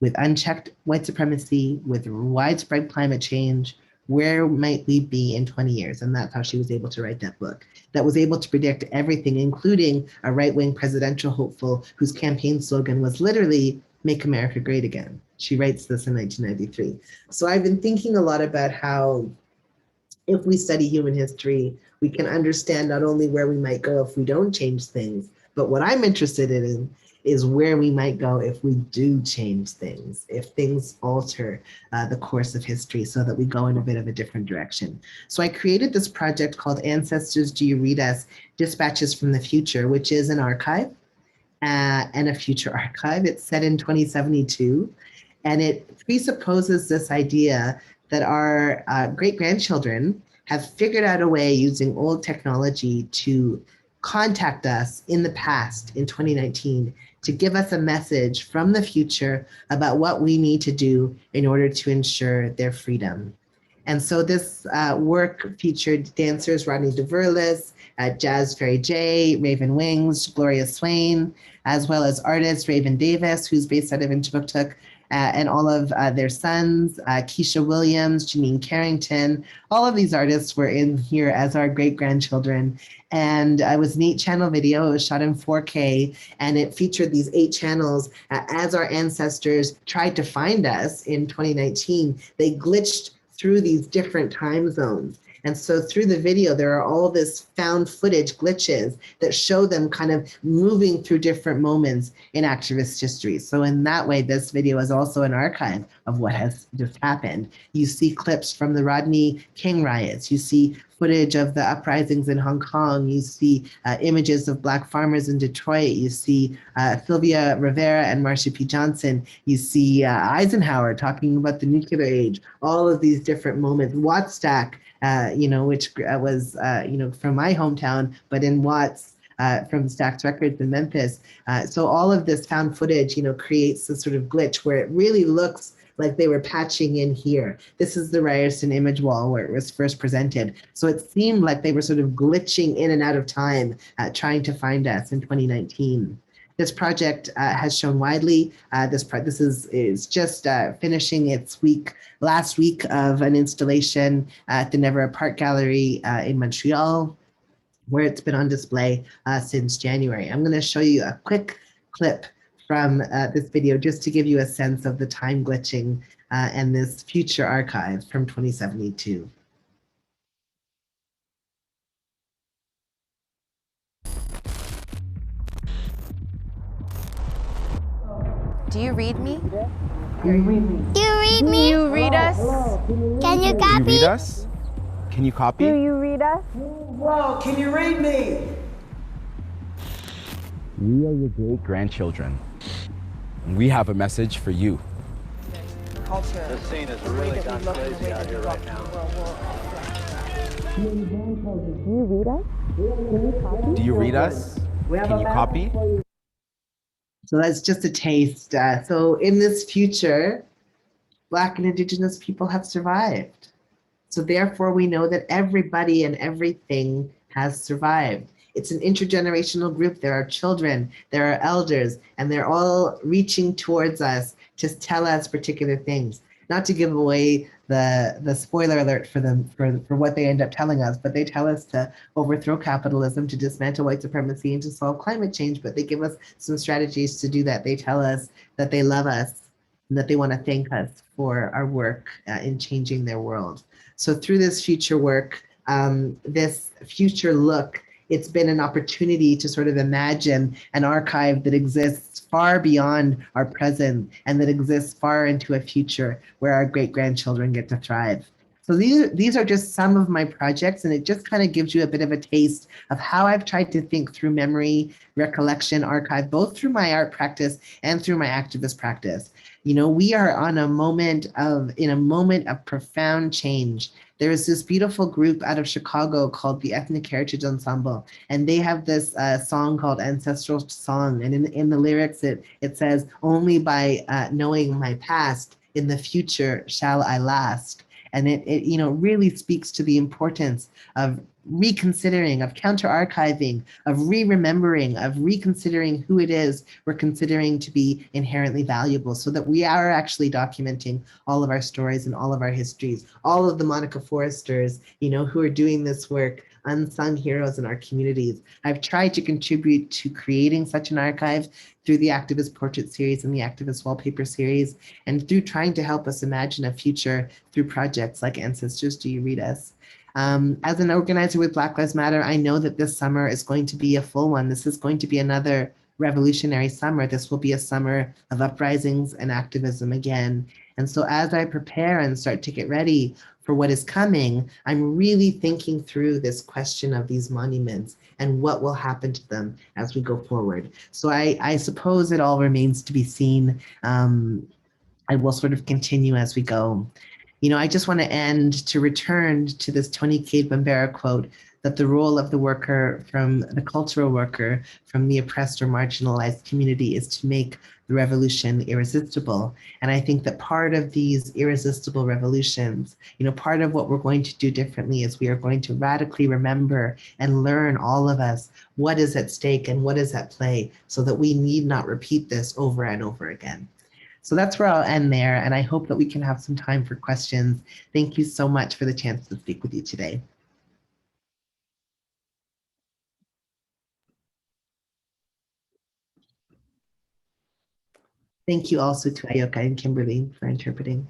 With unchecked white supremacy, with widespread climate change, where might we be in 20 years? And that's how she was able to write that book, that was able to predict everything, including a right-wing presidential hopeful whose campaign slogan was literally, "Make America Great Again." She writes this in 1993. So I've been thinking a lot about how if we study human history, we can understand not only where we might go if we don't change things, but what I'm interested in is where we might go if we do change things, if things alter the course of history so that we go in a bit of a different direction. So I created this project called Ancestors, Do You Read Us? Dispatches from the Future, which is an archive and a future archive. It's set in 2072, and it presupposes this idea that our great-grandchildren have figured out a way using old technology to contact us in the past, in 2019, to give us a message from the future about what we need to do in order to ensure their freedom. And so this work featured dancers Rodney DeVerlis, Jazz Fairy J, Raven Wings, Gloria Swain, as well as artist Raven Davis, who's based out of Inchbooktook, and all of their sons, Keisha Williams, Janine Carrington. All of these artists were in here as our great-grandchildren. And it was an 8-channel video. It was shot in 4K, and it featured these 8 channels. As our ancestors tried to find us in 2019, they glitched through these different time zones. And so through the video, there are all this found footage glitches that show them kind of moving through different moments in activist history. So in that way, this video is also an archive of what has just happened. You see clips from the Rodney King riots. You see footage of the uprisings in Hong Kong. You see images of Black farmers in Detroit. You see Sylvia Rivera and Marsha P. Johnson. You see Eisenhower talking about the nuclear age, all of these different moments. Wattstack, which was, from my hometown, but in Watts, from Stax Records in Memphis. So all of this found footage, creates a sort of glitch where it really looks like they were patching in here. This is the Ryerson image wall where it was first presented. So it seemed like they were sort of glitching in and out of time, trying to find us in 2019. This project has shown widely. This is just finishing its last week of an installation at the Never Apart Gallery in Montreal, where it's been on display since January. I'm going to show you a quick clip from this video just to give you a sense of the time glitching and this future archive from 2072. Do you read me? Do you read me? You read us? Can you Do you copy? read us? Can you copy? Do you read us? Whoa, can you read me? We are your great grandchildren. We have a message for you. Culture. The scene is really gone crazy out here right now. Do you read us? Can you copy? So that's just a taste. So in this future, Black and Indigenous people have survived. So therefore, we know that everybody and everything has survived. It's an intergenerational group. There are children, there are elders, and they're all reaching towards us to tell us particular things. Not to give away the spoiler alert for them for what they end up telling us, but they tell us to overthrow capitalism, to dismantle white supremacy, and to solve climate change. But they give us some strategies to do that. They tell us that they love us and that they want to thank us for our work in changing their world. So through this future work, this future look, it's been an opportunity to sort of imagine an archive that exists far beyond our present and that exists far into a future where our great-grandchildren get to thrive. So these are just some of my projects, and it just kind of gives you a bit of a taste of how I've tried to think through memory, recollection, archive, both through my art practice and through my activist practice. We are in a moment of profound change. There is this beautiful group out of Chicago called the Ethnic Heritage Ensemble, and they have this song called Ancestral Song. And in the lyrics, it says, "Only by knowing my past, in the future shall I last." And it really speaks to the importance of reconsidering, of counter-archiving, of re-remembering, of reconsidering who it is we're considering to be inherently valuable, so that we are actually documenting all of our stories and all of our histories, all of the Monica Forresters, who are doing this work, unsung heroes in our communities. I've tried to contribute to creating such an archive through the Activist Portrait Series and the Activist Wallpaper Series, and through trying to help us imagine a future through projects like Ancestors, Do You Read Us? As an organizer with Black Lives Matter, I know that this summer is going to be a full one. This is going to be another revolutionary summer. This will be a summer of uprisings and activism again. And so as I prepare and start to get ready for what is coming, I'm really thinking through this question of these monuments and what will happen to them as we go forward. So I suppose it all remains to be seen. I will sort of continue as we go. I just want to return to this Tony Cade Bambara quote, that the role of the worker, from the cultural worker, from the oppressed or marginalized community, is to make the revolution irresistible. And I think that part of these irresistible revolutions, part of what we're going to do differently is we are going to radically remember and learn, all of us, what is at stake and what is at play, so that we need not repeat this over and over again. So that's where I'll end there, and I hope that we can have some time for questions. Thank you so much for the chance to speak with you today. Thank you also to Ayoka and Kimberly for interpreting.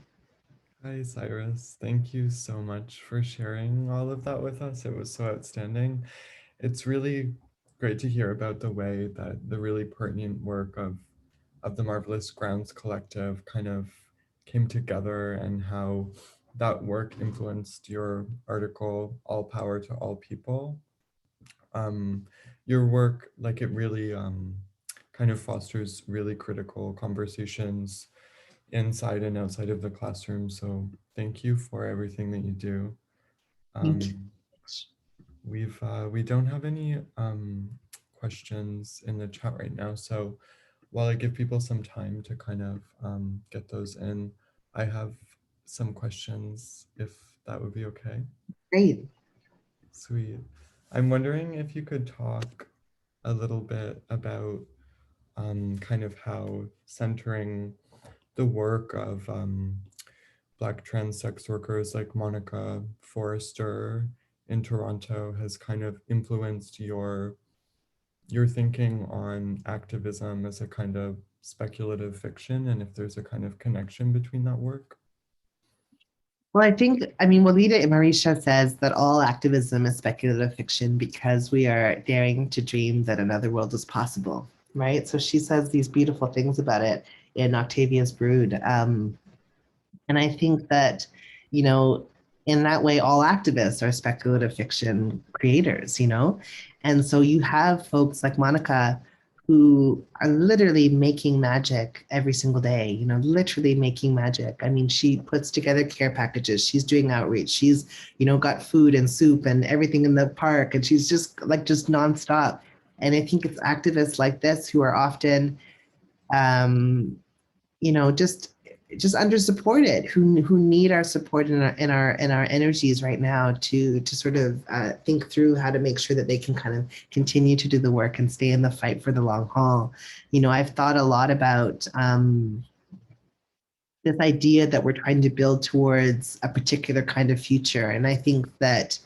Hi, Cyrus. Thank you so much for sharing all of that with us. It was so outstanding. It's really great to hear about the way that the really pertinent work of the Marvellous Grounds Collective kind of came together and how that work influenced your article, All Power to All People. Your work, like it really kind of fosters really critical conversations inside and outside of the classroom. So thank you for everything that you do. Thank you. We don't have any questions in the chat right now. So while I give people some time to kind of get those in, I have some questions, if that would be okay. Great. Sweet. I'm wondering if you could talk a little bit about kind of how centering the work of Black trans sex workers like Monica Forrester in Toronto has kind of influenced your thinking on activism as a kind of speculative fiction, and if there's a kind of connection between that work. Well, I mean, Walida Marisha says that all activism is speculative fiction because we are daring to dream that another world is possible, right? So she says these beautiful things about it in Octavia's Brood. And I think that, you know, in that way, all activists are speculative fiction creators, you know? And so you have folks like Monica who are literally making magic every single day, you know, literally making magic. I mean, she puts together care packages, she's doing outreach, she's, you know, got food and soup and everything in the park, and she's just nonstop. And I think it's activists like this who are often, you know, just under supported, who need our support in our energies right now to sort of think through how to make sure that they can kind of continue to do the work and stay in the fight for the long haul. You know, I've thought a lot about this idea that we're trying to build towards a particular kind of future, and I think that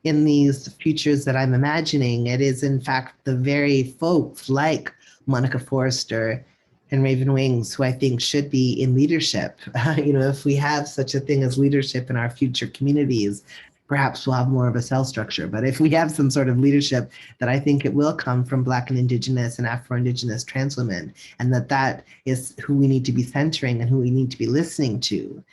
in these futures that I'm imagining, it is in fact the very folks like Monica Forrester and Raven Wings who I think should be in leadership. You know, if we have such a thing as leadership in our future communities, perhaps we'll have more of a cell structure. But if we have some sort of leadership, that I think it will come from Black and Indigenous and Afro-Indigenous trans women, and that is who we need to be centering and who we need to be listening to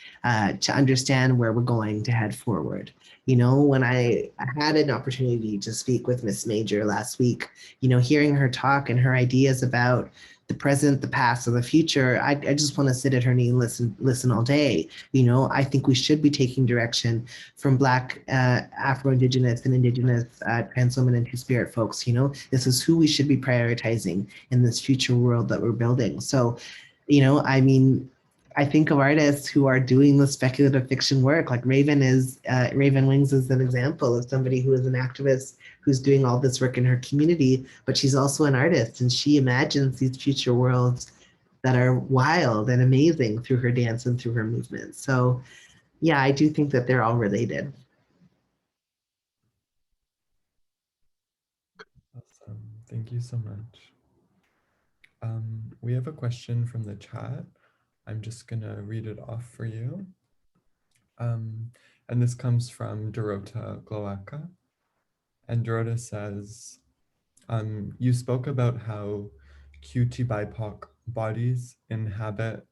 understand where we're going to head forward. You know, when I had an opportunity to speak with Miss Major last week, you know, hearing her talk and her ideas about the present, the past, and the future, I just want to sit at her knee and listen all day. You know, I think we should be taking direction from Black, Afro-Indigenous, and Indigenous trans women and Two-Spirit folks. You know, this is who we should be prioritizing in this future world that we're building. So, you know, I mean, I think of artists who are doing the speculative fiction work, like Raven Wings is an example of somebody who is an activist who's doing all this work in her community, but she's also an artist, and she imagines these future worlds that are wild and amazing through her dance and through her movement. So yeah, I do think that they're all related. Awesome, thank you so much. We have a question from the chat. I'm just gonna read it off for you. And this comes from Dorota Glowacka. And Dorota says, you spoke about how QT BIPOC bodies inhabit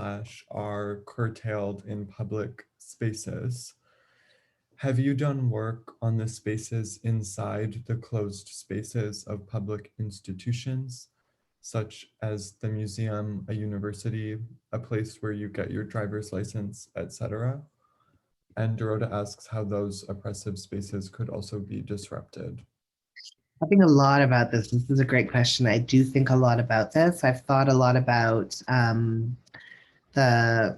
/ are curtailed in public spaces. Have you done work on the spaces inside the closed spaces of public institutions, such as the museum, a university, a place where you get your driver's license, etc.? And Dorota asks how those oppressive spaces could also be disrupted. I think a lot about this. This is a great question. I do think a lot about this. I've thought a lot about the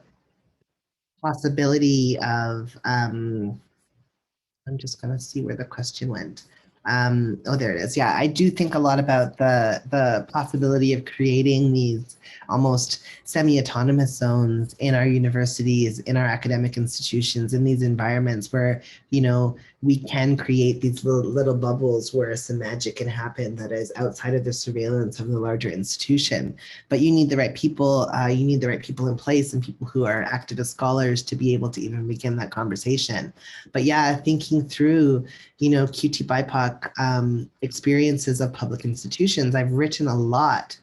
possibility of, I'm just gonna see where the question went. Oh, there it is. Yeah, I do think a lot about the possibility of creating these almost semi-autonomous zones in our universities, in our academic institutions, in these environments where, you know, we can create these little bubbles where some magic can happen that is outside of the surveillance of the larger institution. But you need the right people, you need the right people in place and people who are activist scholars to be able to even begin that conversation. But yeah, thinking through, you know, QT BIPOC experiences of public institutions, I've written a lot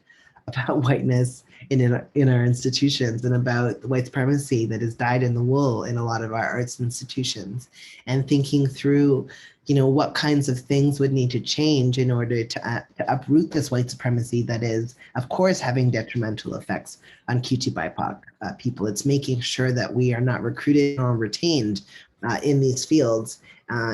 about whiteness in our institutions, and about the white supremacy that is dyed in the wool in a lot of our arts institutions, and thinking through, what kinds of things would need to change in order to uproot this white supremacy that is, of course, having detrimental effects on QT BIPOC people. It's making sure that we are not recruited or retained in these fields.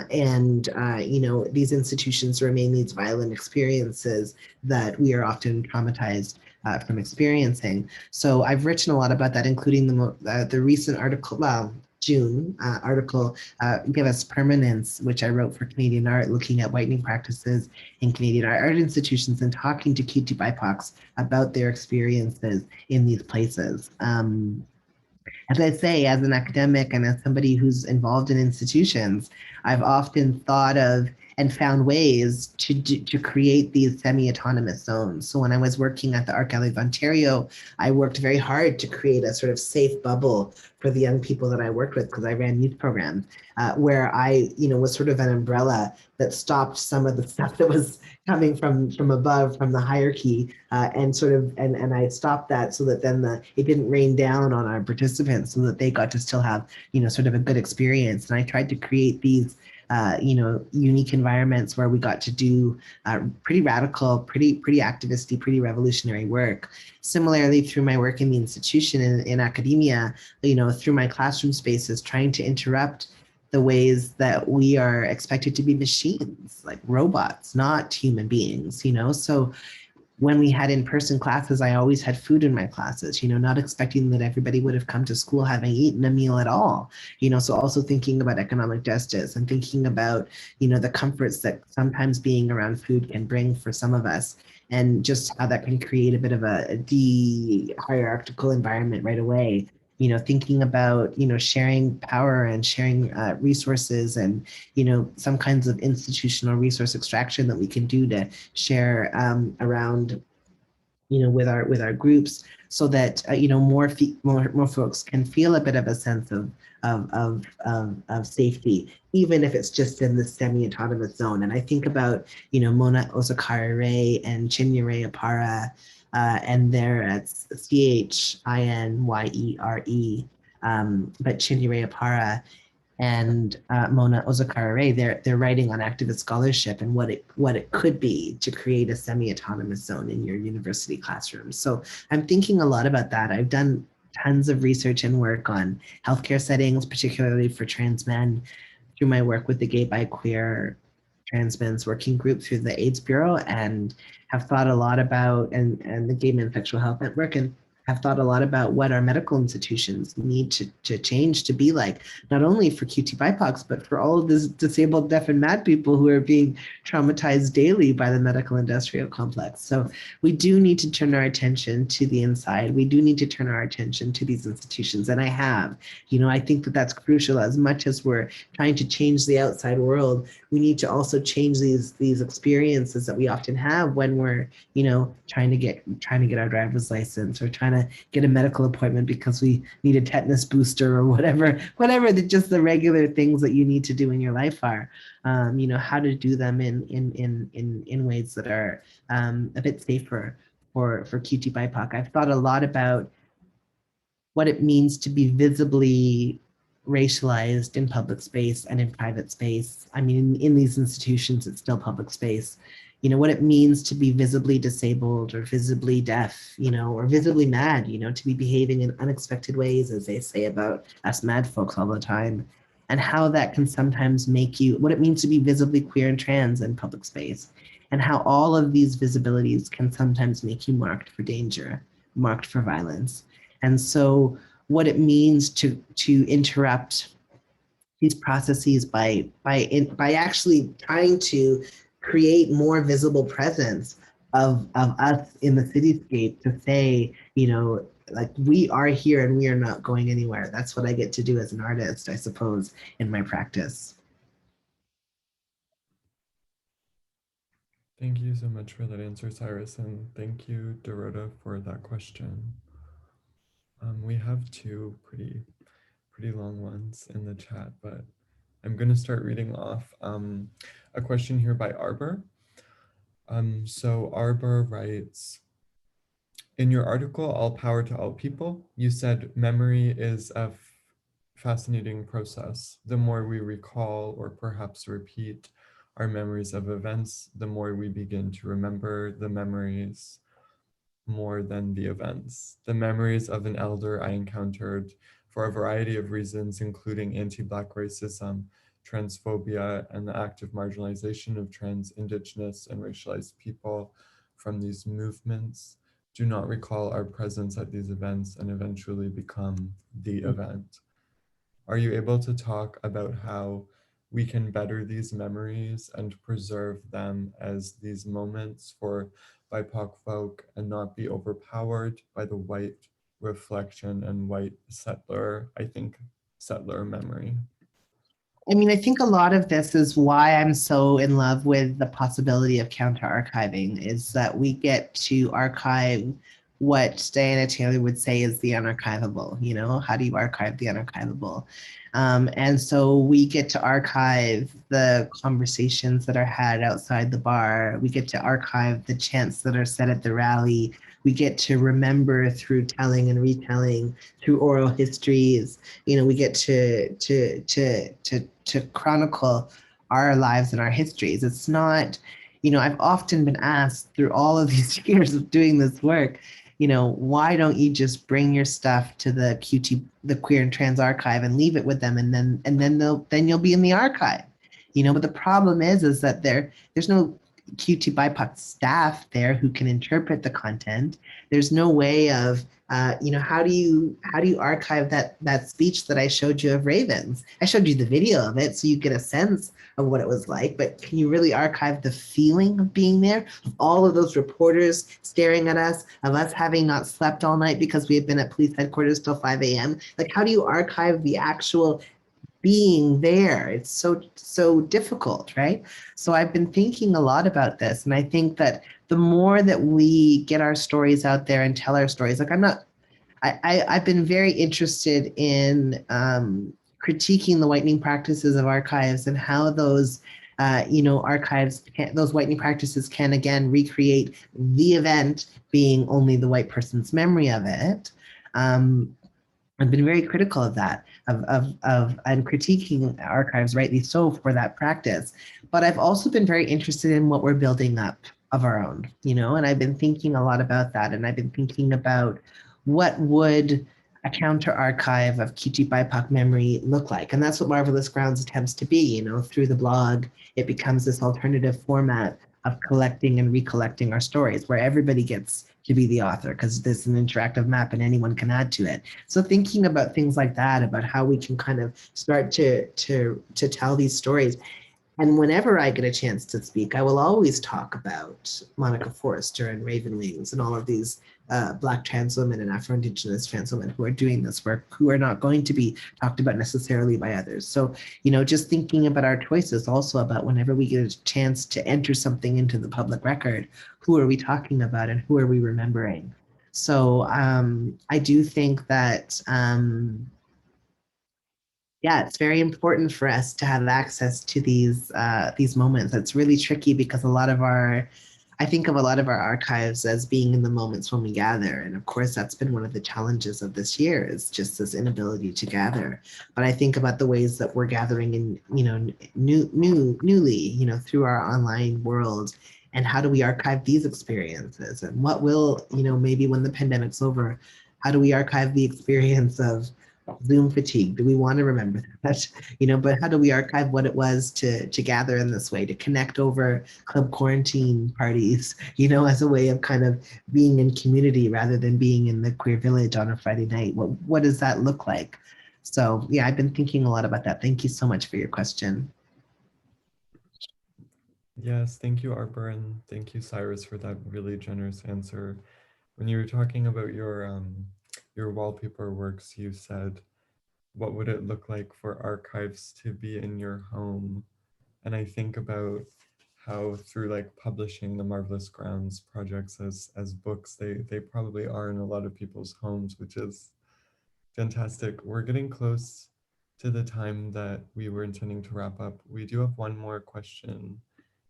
These institutions remain these violent experiences that we are often traumatized from experiencing. So I've written a lot about that, including the recent article, June article, Give Us Permanence, which I wrote for Canadian Art, looking at whitening practices in Canadian art institutions and talking to QT BIPOCs about their experiences in these places. As I say, as an academic and as somebody who's involved in institutions, I've often thought of and found ways to create these semi-autonomous zones. So when I was working at the Art Gallery of Ontario, I worked very hard to create a sort of safe bubble for the young people that I worked with, because I ran youth programs, where I, was sort of an umbrella that stopped some of the stuff that was coming from above, from the hierarchy, and I stopped that so that then it didn't rain down on our participants, so that they got to still have, sort of a good experience. And I tried to create these unique environments where we got to do pretty radical, pretty activisty, pretty revolutionary work. Similarly, through my work in the institution in academia, through my classroom spaces, trying to interrupt the ways that we are expected to be machines, like robots, not human beings, So when we had in-person classes, I always had food in my classes, not expecting that everybody would have come to school having eaten a meal at all, so also thinking about economic justice and thinking about, the comforts that sometimes being around food can bring for some of us, and just how that can create a bit of a de-hierarchical environment right away. Thinking about, sharing power and sharing resources and, some kinds of institutional resource extraction that we can do to share around, with our groups, so that, more folks can feel a bit of a sense of safety, even if it's just in the semi-autonomous zone. And I think about, Mona Osakarere and Chinyere Apara, and they're at Chinyere, but Chinyere Apara and Mona Osakarere, they're writing on activist scholarship and what it could be to create a semi-autonomous zone in your university classroom. So I'm thinking a lot about that. I've done tons of research and work on healthcare settings, particularly for trans men, through my work with the Gay, Bi, Queer, Trans Men's Working Group through the AIDS Bureau, and have thought a lot about, and the Gay Men's Sexual Health Network, and have thought a lot about what our medical institutions need to change to be like, not only for QT BIPOCs, but for all of these disabled, deaf, and mad people who are being traumatized daily by the medical industrial complex. So we do need to turn our attention to the inside. We do need to turn our attention to these institutions. And I have, I think that that's crucial. As much as we're trying to change the outside world, we need to also change these experiences that we often have when we're, trying to get our driver's license, or trying to get a medical appointment because we need a tetanus booster, or whatever just the regular things that you need to do in your life are, how to do them in ways that are a bit safer for QT BIPOC. I've thought a lot about what it means to be visibly racialized in public space and in private space. I mean, in these institutions, it's still public space. What it means to be visibly disabled, or visibly deaf, or visibly mad, to be behaving in unexpected ways, as they say about us mad folks all the time, and how that can sometimes make you, what it means to be visibly queer and trans in public space, and how all of these visibilities can sometimes make you marked for danger, marked for violence. And so what it means to interrupt these processes by actually trying to create more visible presence of us in the cityscape, to say, like, we are here and we are not going anywhere. That's what I get to do as an artist, I suppose, in my practice. Thank you so much for that answer, Syrus, and thank you, Dorota, for that question. We have two pretty long ones in the chat, but I'm going to start reading off a question here by Arbor. So Arbor writes, In your article, All Power to All People, you said memory is a fascinating process. The more we recall or perhaps repeat our memories of events, the more we begin to remember the memories more than the events. The memories of an elder I encountered for a variety of reasons, including anti-Black racism, transphobia, and the active marginalization of trans, Indigenous, and racialized people from these movements, do not recall our presence at these events and eventually become the event. Are you able to talk about how we can better these memories and preserve them as these moments for BIPOC folk and not be overpowered by the white reflection and white settler, settler memory? I mean, I think a lot of this is why I'm so in love with the possibility of counter-archiving, is that we get to archive what Diana Taylor would say is the unarchivable. You know, how do you archive the unarchivable? And so we get to archive the conversations that are had outside the bar. We get to archive the chants that are said at the rally. We get to remember through telling and retelling, through oral histories. You know, we get to chronicle our lives and our histories. It's not, you know, I've often been asked through all of these years of doing this work, you know, why don't you just bring your stuff to the the Queer and Trans Archive and leave it with them, and then you'll be in the archive, you know? But the problem is that there's no QT BIPOC staff there who can interpret the content. There's no way of, you know, how do you archive that speech that I showed you of Ravens? I showed you the video of it so you get a sense of what it was like, but can you really archive the feeling of being there, of all of those reporters staring at us, of us having not slept all night because we had been at police headquarters till 5 a.m.? Like, how do you archive the actual being there? It's so difficult, right? So I've been thinking a lot about this, and I think that the more that we get our stories out there and tell our stories, like I've been very interested in critiquing the whitening practices of archives and how those you know, archives, those whitening practices can again recreate the event being only the white person's memory of it. I've been very critical of that, and critiquing archives, rightly so, for that practice. But I've also been very interested in what we're building up of our own, you know, and I've been thinking a lot about that. And I've been thinking about what would a counter archive of QT BIPOC memory look like? And that's what Marvellous Grounds attempts to be, you know, through the blog. It becomes this alternative format of collecting and recollecting our stories where everybody gets to be the author because there's an interactive map and anyone can add to it. So thinking about things like that, about how we can kind of start to tell these stories. And whenever I get a chance to speak, I will always talk about Monica Forrester and Raven Wings and all of these Black trans women and Afro-Indigenous trans women who are doing this work, who are not going to be talked about necessarily by others. So, you know, just thinking about our choices also about whenever we get a chance to enter something into the public record, who are we talking about and who are we remembering? So I do think that, yeah, it's very important for us to have access to these moments. It's really tricky because I think of a lot of our archives as being in the moments when we gather. And of course, that's been one of the challenges of this year, is just this inability to gather. But I think about the ways that we're gathering in, you know, newly, you know, through our online world. And how do we archive these experiences? And what will, you know, maybe when the pandemic's over, how do we archive the experience of Zoom fatigue? Do we want to remember that? You know, but how do we archive what it was to gather in this way, to connect over club quarantine parties, you know, as a way of kind of being in community rather than being in the queer village on a Friday night? What does that look like? So yeah, I've been thinking a lot about that. Thank you so much for your question. Yes, thank you, Arbor, and thank you, Syrus, for that really generous answer. When you were talking about your wallpaper works, you said, what would it look like for archives to be in your home? And I think about how through like publishing the Marvellous Grounds projects as books, they probably are in a lot of people's homes, which is fantastic. We're getting close to the time that we were intending to wrap up. We do have one more question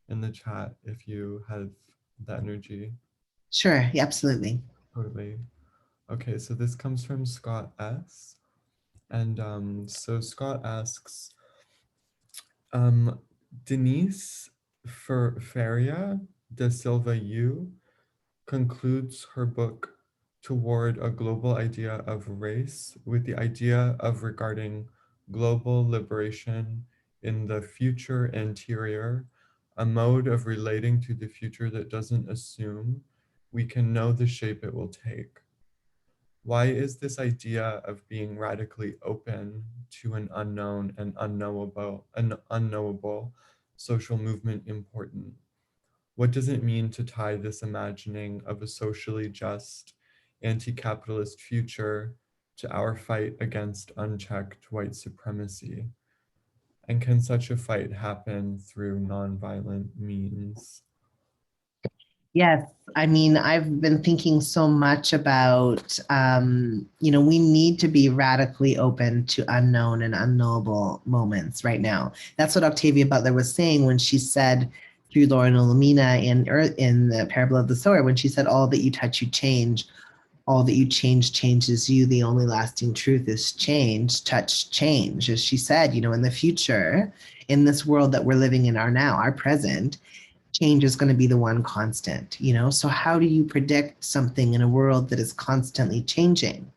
in the chat if you have the energy. Sure, yeah, absolutely. Totally. Okay, so this comes from Scott S. And so Scott asks, Denise Feria da Silva Yu concludes her book Toward a Global Idea of Race with the idea of regarding global liberation in the future anterior, a mode of relating to the future that doesn't assume we can know the shape it will take. Why is this idea of being radically open to an unknown and unknowable social movement important? What does it mean to tie this imagining of a socially just, anti-capitalist future to our fight against unchecked white supremacy? And can such a fight happen through nonviolent means? Yes, I mean, I've been thinking so much about, we need to be radically open to unknown and unknowable moments right now. That's what Octavia Butler was saying when she said through Lauren Olamina in the Parable of the Sower, when she said, all that you touch, you change. All that you change changes you. The only lasting truth is change, touch, change. As she said, in the future, in this world that we're living in our present, change is going to be the one constant, So how do you predict something in a world that is constantly changing?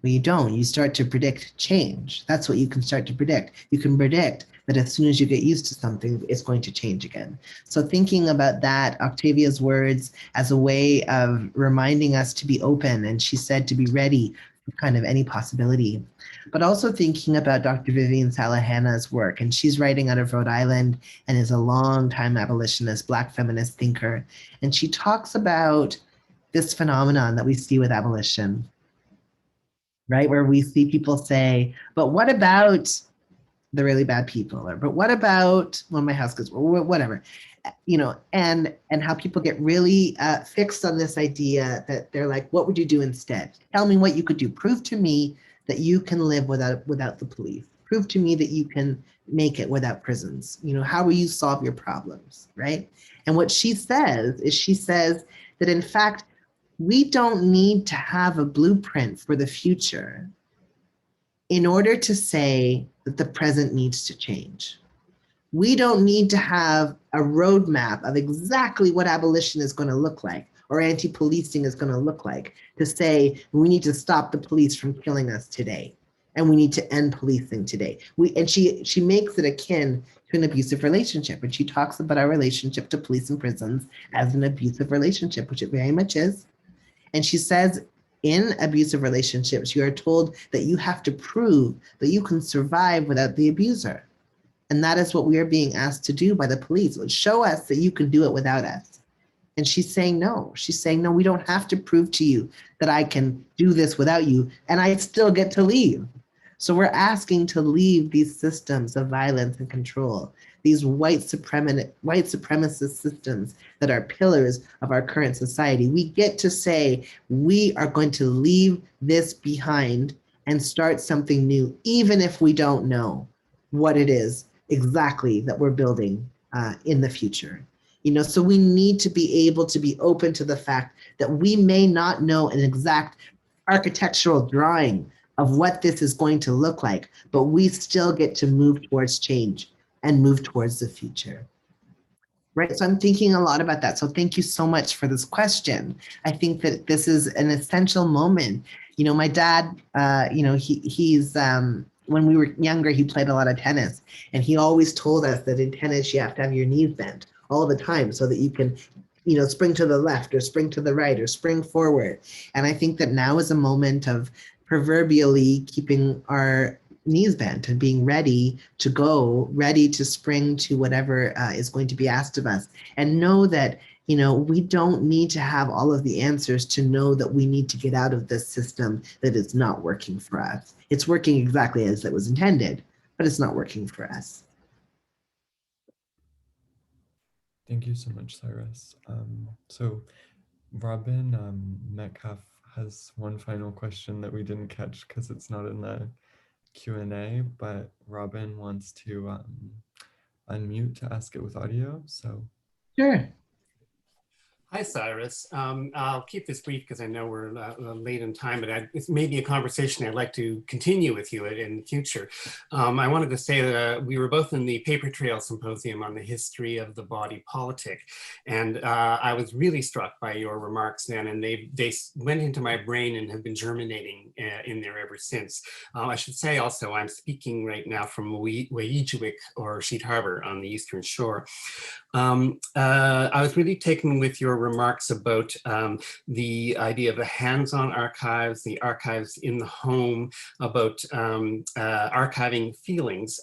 Well, you don't. You start to predict change. That's what you can start to predict. You can predict that as soon as you get used to something, it's going to change again. So thinking about that, Octavia's words as a way of reminding us to be open, and she said to be ready for kind of any possibility. But also thinking about Dr. Vivian Salahana's work, and she's writing out of Rhode Island and is a longtime abolitionist, Black feminist thinker. And she talks about this phenomenon that we see with abolition, right? Where we see people say, but what about the really bad people? Or, but what about when my house goes, or whatever, and how people get really fixed on this idea that they're like, what would you do instead? Tell me what you could do. Prove to me that you can live without the police. Prove to me that you can make it without prisons. How will you solve your problems, right? And what she says that in fact, we don't need to have a blueprint for the future in order to say that the present needs to change. We don't need to have a roadmap of exactly what abolition is going to look like or anti-policing is going to look like to say we need to stop the police from killing us today and we need to end policing today. She makes it akin to an abusive relationship, and she talks about our relationship to police and prisons as an abusive relationship, which it very much is. And she says, in abusive relationships, you are told that you have to prove that you can survive without the abuser. And that is what we are being asked to do by the police. Show us that you can do it without us. And she's saying, no. She's saying, no, we don't have to prove to you that I can do this without you, and I still get to leave. So we're asking to leave these systems of violence and control, these white supremacist systems that are pillars of our current society. We get to say, we are going to leave this behind and start something new, even if we don't know what it is exactly that we're building in the future. So we need to be able to be open to the fact that we may not know an exact architectural drawing of what this is going to look like, but we still get to move towards change and move towards the future. Right, so I'm thinking a lot about that. So thank you so much for this question. I think that this is an essential moment. My dad, he's when we were younger, he played a lot of tennis, and he always told us that in tennis, you have to have your knees bent all the time so that you can, spring to the left or spring to the right or spring forward. And I think that now is a moment of proverbially keeping our knees bent and being ready to go, ready to spring to whatever is going to be asked of us. And know that, we don't need to have all of the answers to know that we need to get out of this system that is not working for us. It's working exactly as it was intended, but it's not working for us. Thank you so much, Cyrus. So Robin Metcalf has one final question that we didn't catch because it's not in the Q&A, but Robin wants to unmute to ask it with audio, so. Sure. Hi, Cyrus. I'll keep this brief because I know we're late in time, but it's maybe a conversation I'd like to continue with you in the future. I wanted to say that we were both in the Paper Trail Symposium on the history of the body politic, and I was really struck by your remarks then, and they went into my brain and have been germinating in there ever since. I should say also, I'm speaking right now from Wejigewik, or Sheet Harbor on the Eastern Shore. I was really taken with your remarks about the idea of the hands-on archives, the archives in the home, about archiving feelings.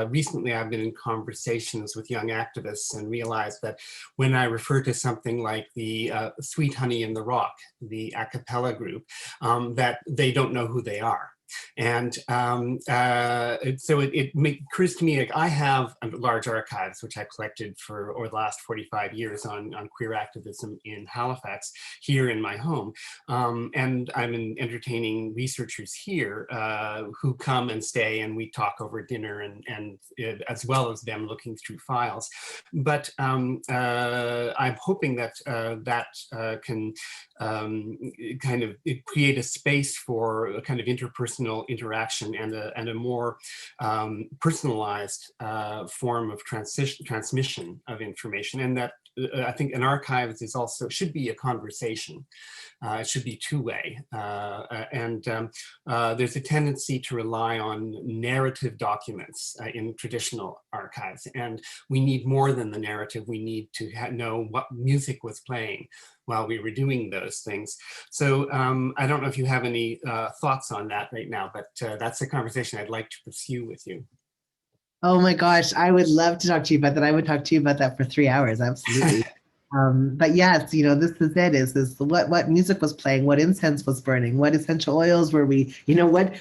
Recently, I've been in conversations with young activists and realized that when I refer to something like the Sweet Honey in the Rock, the a cappella group, that they don't know who they are. And so it occurs to me, like, I have large archives, which I collected for over the last 45 years on queer activism in Halifax, here in my home. And I'm entertaining researchers here who come and stay, and we talk over dinner, and as well as them looking through files. But I'm hoping that that can kind of create a space for a kind of interpersonal interaction and a more personalized form of transmission of information, and that I think an archive is also should be a conversation. It should be two-way, and there's a tendency to rely on narrative documents in traditional archives, and we need more than the narrative. We need to know what music was playing while we were doing those things. So I don't know if you have any thoughts on that right now, but that's a conversation I'd like to pursue with you. Oh my gosh, I would love to talk to you about that. I would talk to you about that for 3 hours, absolutely. But yes, this is it, is what music was playing, what incense was burning, what essential oils were we,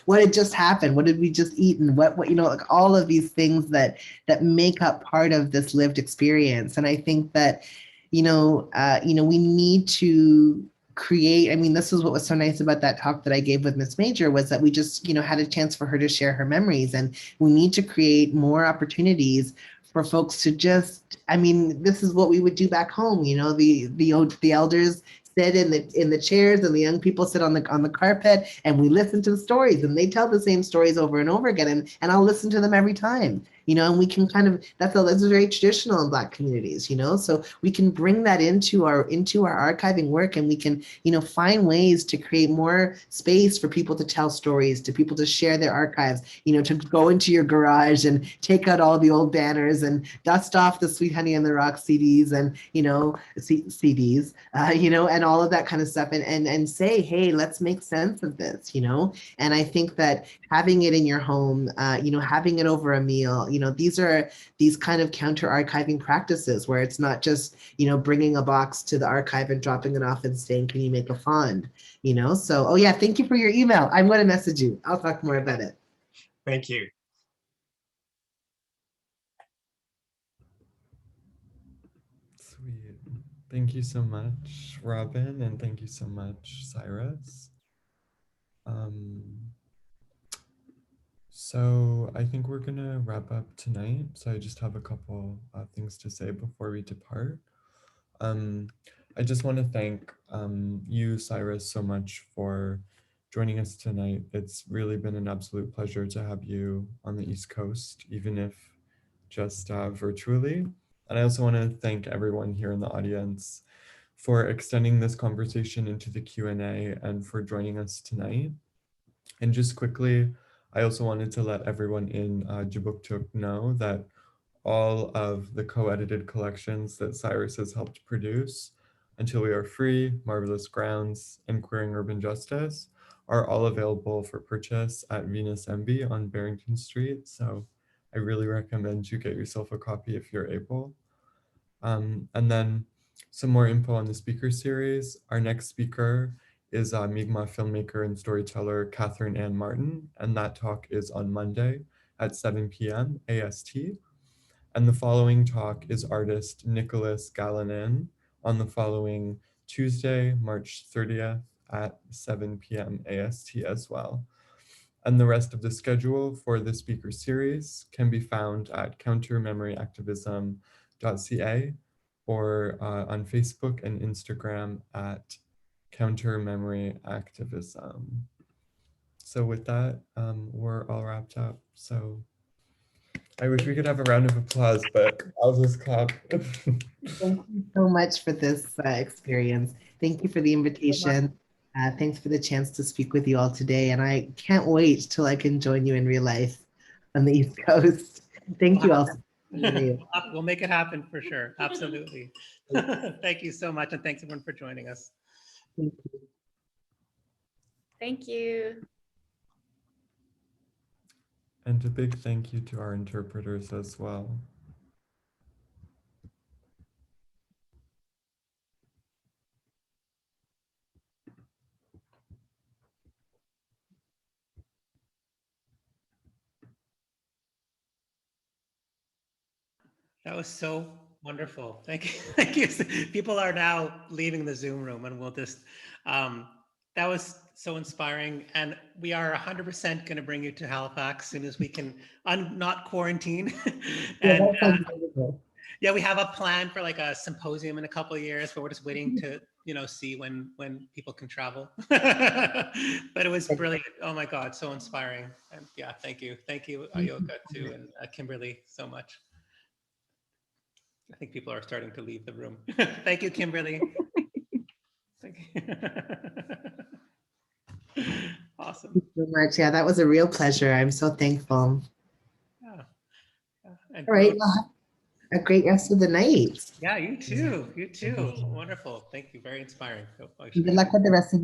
what had just happened, what did we just eat, and what like all of these things that make up part of this lived experience. And I think that, we need to create, this is what was so nice about that talk that I gave with Miss Major, was that we just, had a chance for her to share her memories, and we need to create more opportunities for folks to just, this is what we would do back home, the elders sit in the chairs and the young people sit on the carpet, and we listen to the stories, and they tell the same stories over and over again, and I'll listen to them every time. And we can kind of, that's very traditional in Black communities, so we can bring that into our archiving work, and we can, find ways to create more space for people to tell stories, to people to share their archives, to go into your garage and take out all the old banners and dust off the Sweet Honey in the Rock CDs and, CDs, and all of that kind of stuff, and say, hey, let's make sense of this, and I think that having it in your home, having it over a meal, these are these kind of counter archiving practices where it's not just, bringing a box to the archive and dropping it off and saying, can you make a fond, So, oh yeah, thank you for your email. I'm going to message you. I'll talk more about it. Thank you. Sweet. Thank you so much, Robin, and thank you so much, Cyrus. So I think we're gonna wrap up tonight. So I just have a couple things to say before we depart. I just want to thank you, Cyrus, so much for joining us tonight. It's really been an absolute pleasure to have you on the East Coast, even if just virtually. And I also want to thank everyone here in the audience for extending this conversation into the Q&A and for joining us tonight. And just quickly, I also wanted to let everyone in Jibuktuk know that all of the co-edited collections that Cyrus has helped produce, Until We Are Free, Marvellous Grounds, and Queering Urban Justice, are all available for purchase at Venus MB on Barrington Street. So I really recommend you get yourself a copy if you're able. And then some more info on the speaker series. Our next speaker is Mi'kmaq filmmaker and storyteller Catherine Ann Martin, and that talk is on Monday at 7 p.m. AST. And the following talk is artist Nicholas Galanin on the following Tuesday, March 30th at 7 p.m. AST as well. And the rest of the schedule for the speaker series can be found at countermemoryactivism.ca or on Facebook and Instagram at Counter Memory Activism. So with that, we're all wrapped up. So I wish we could have a round of applause, but I'll just clap. Thank you so much for this experience. Thank you for the invitation. Thanks for the chance to speak with you all today. And I can't wait till I can join you in real life on the East Coast. Thank you all. We'll make it happen for sure. Absolutely. Thank you so much. And thanks everyone for joining us. Thank you. Thank you. And a big thank you to our interpreters as well. That was so wonderful. Thank you. Thank you. People are now leaving the Zoom room, and we'll just, that was so inspiring. And we are 100% going to bring you to Halifax as soon as we can not quarantine. And yeah, we have a plan for like a symposium in a couple of years, but we're just waiting to, see when people can travel. But it was brilliant. Oh my God, so inspiring. And yeah, thank you. Thank you, Ayoka, too, and Kimberly, so much. I think people are starting to leave the room. Thank you, Kimberly. Thank you. Awesome. Thank you so much. Yeah, that was a real pleasure. I'm so thankful. Yeah. All right. Well, have a great rest of the night. Yeah, you too. You too. Wonderful. Thank you. Very inspiring. Good luck with the rest of the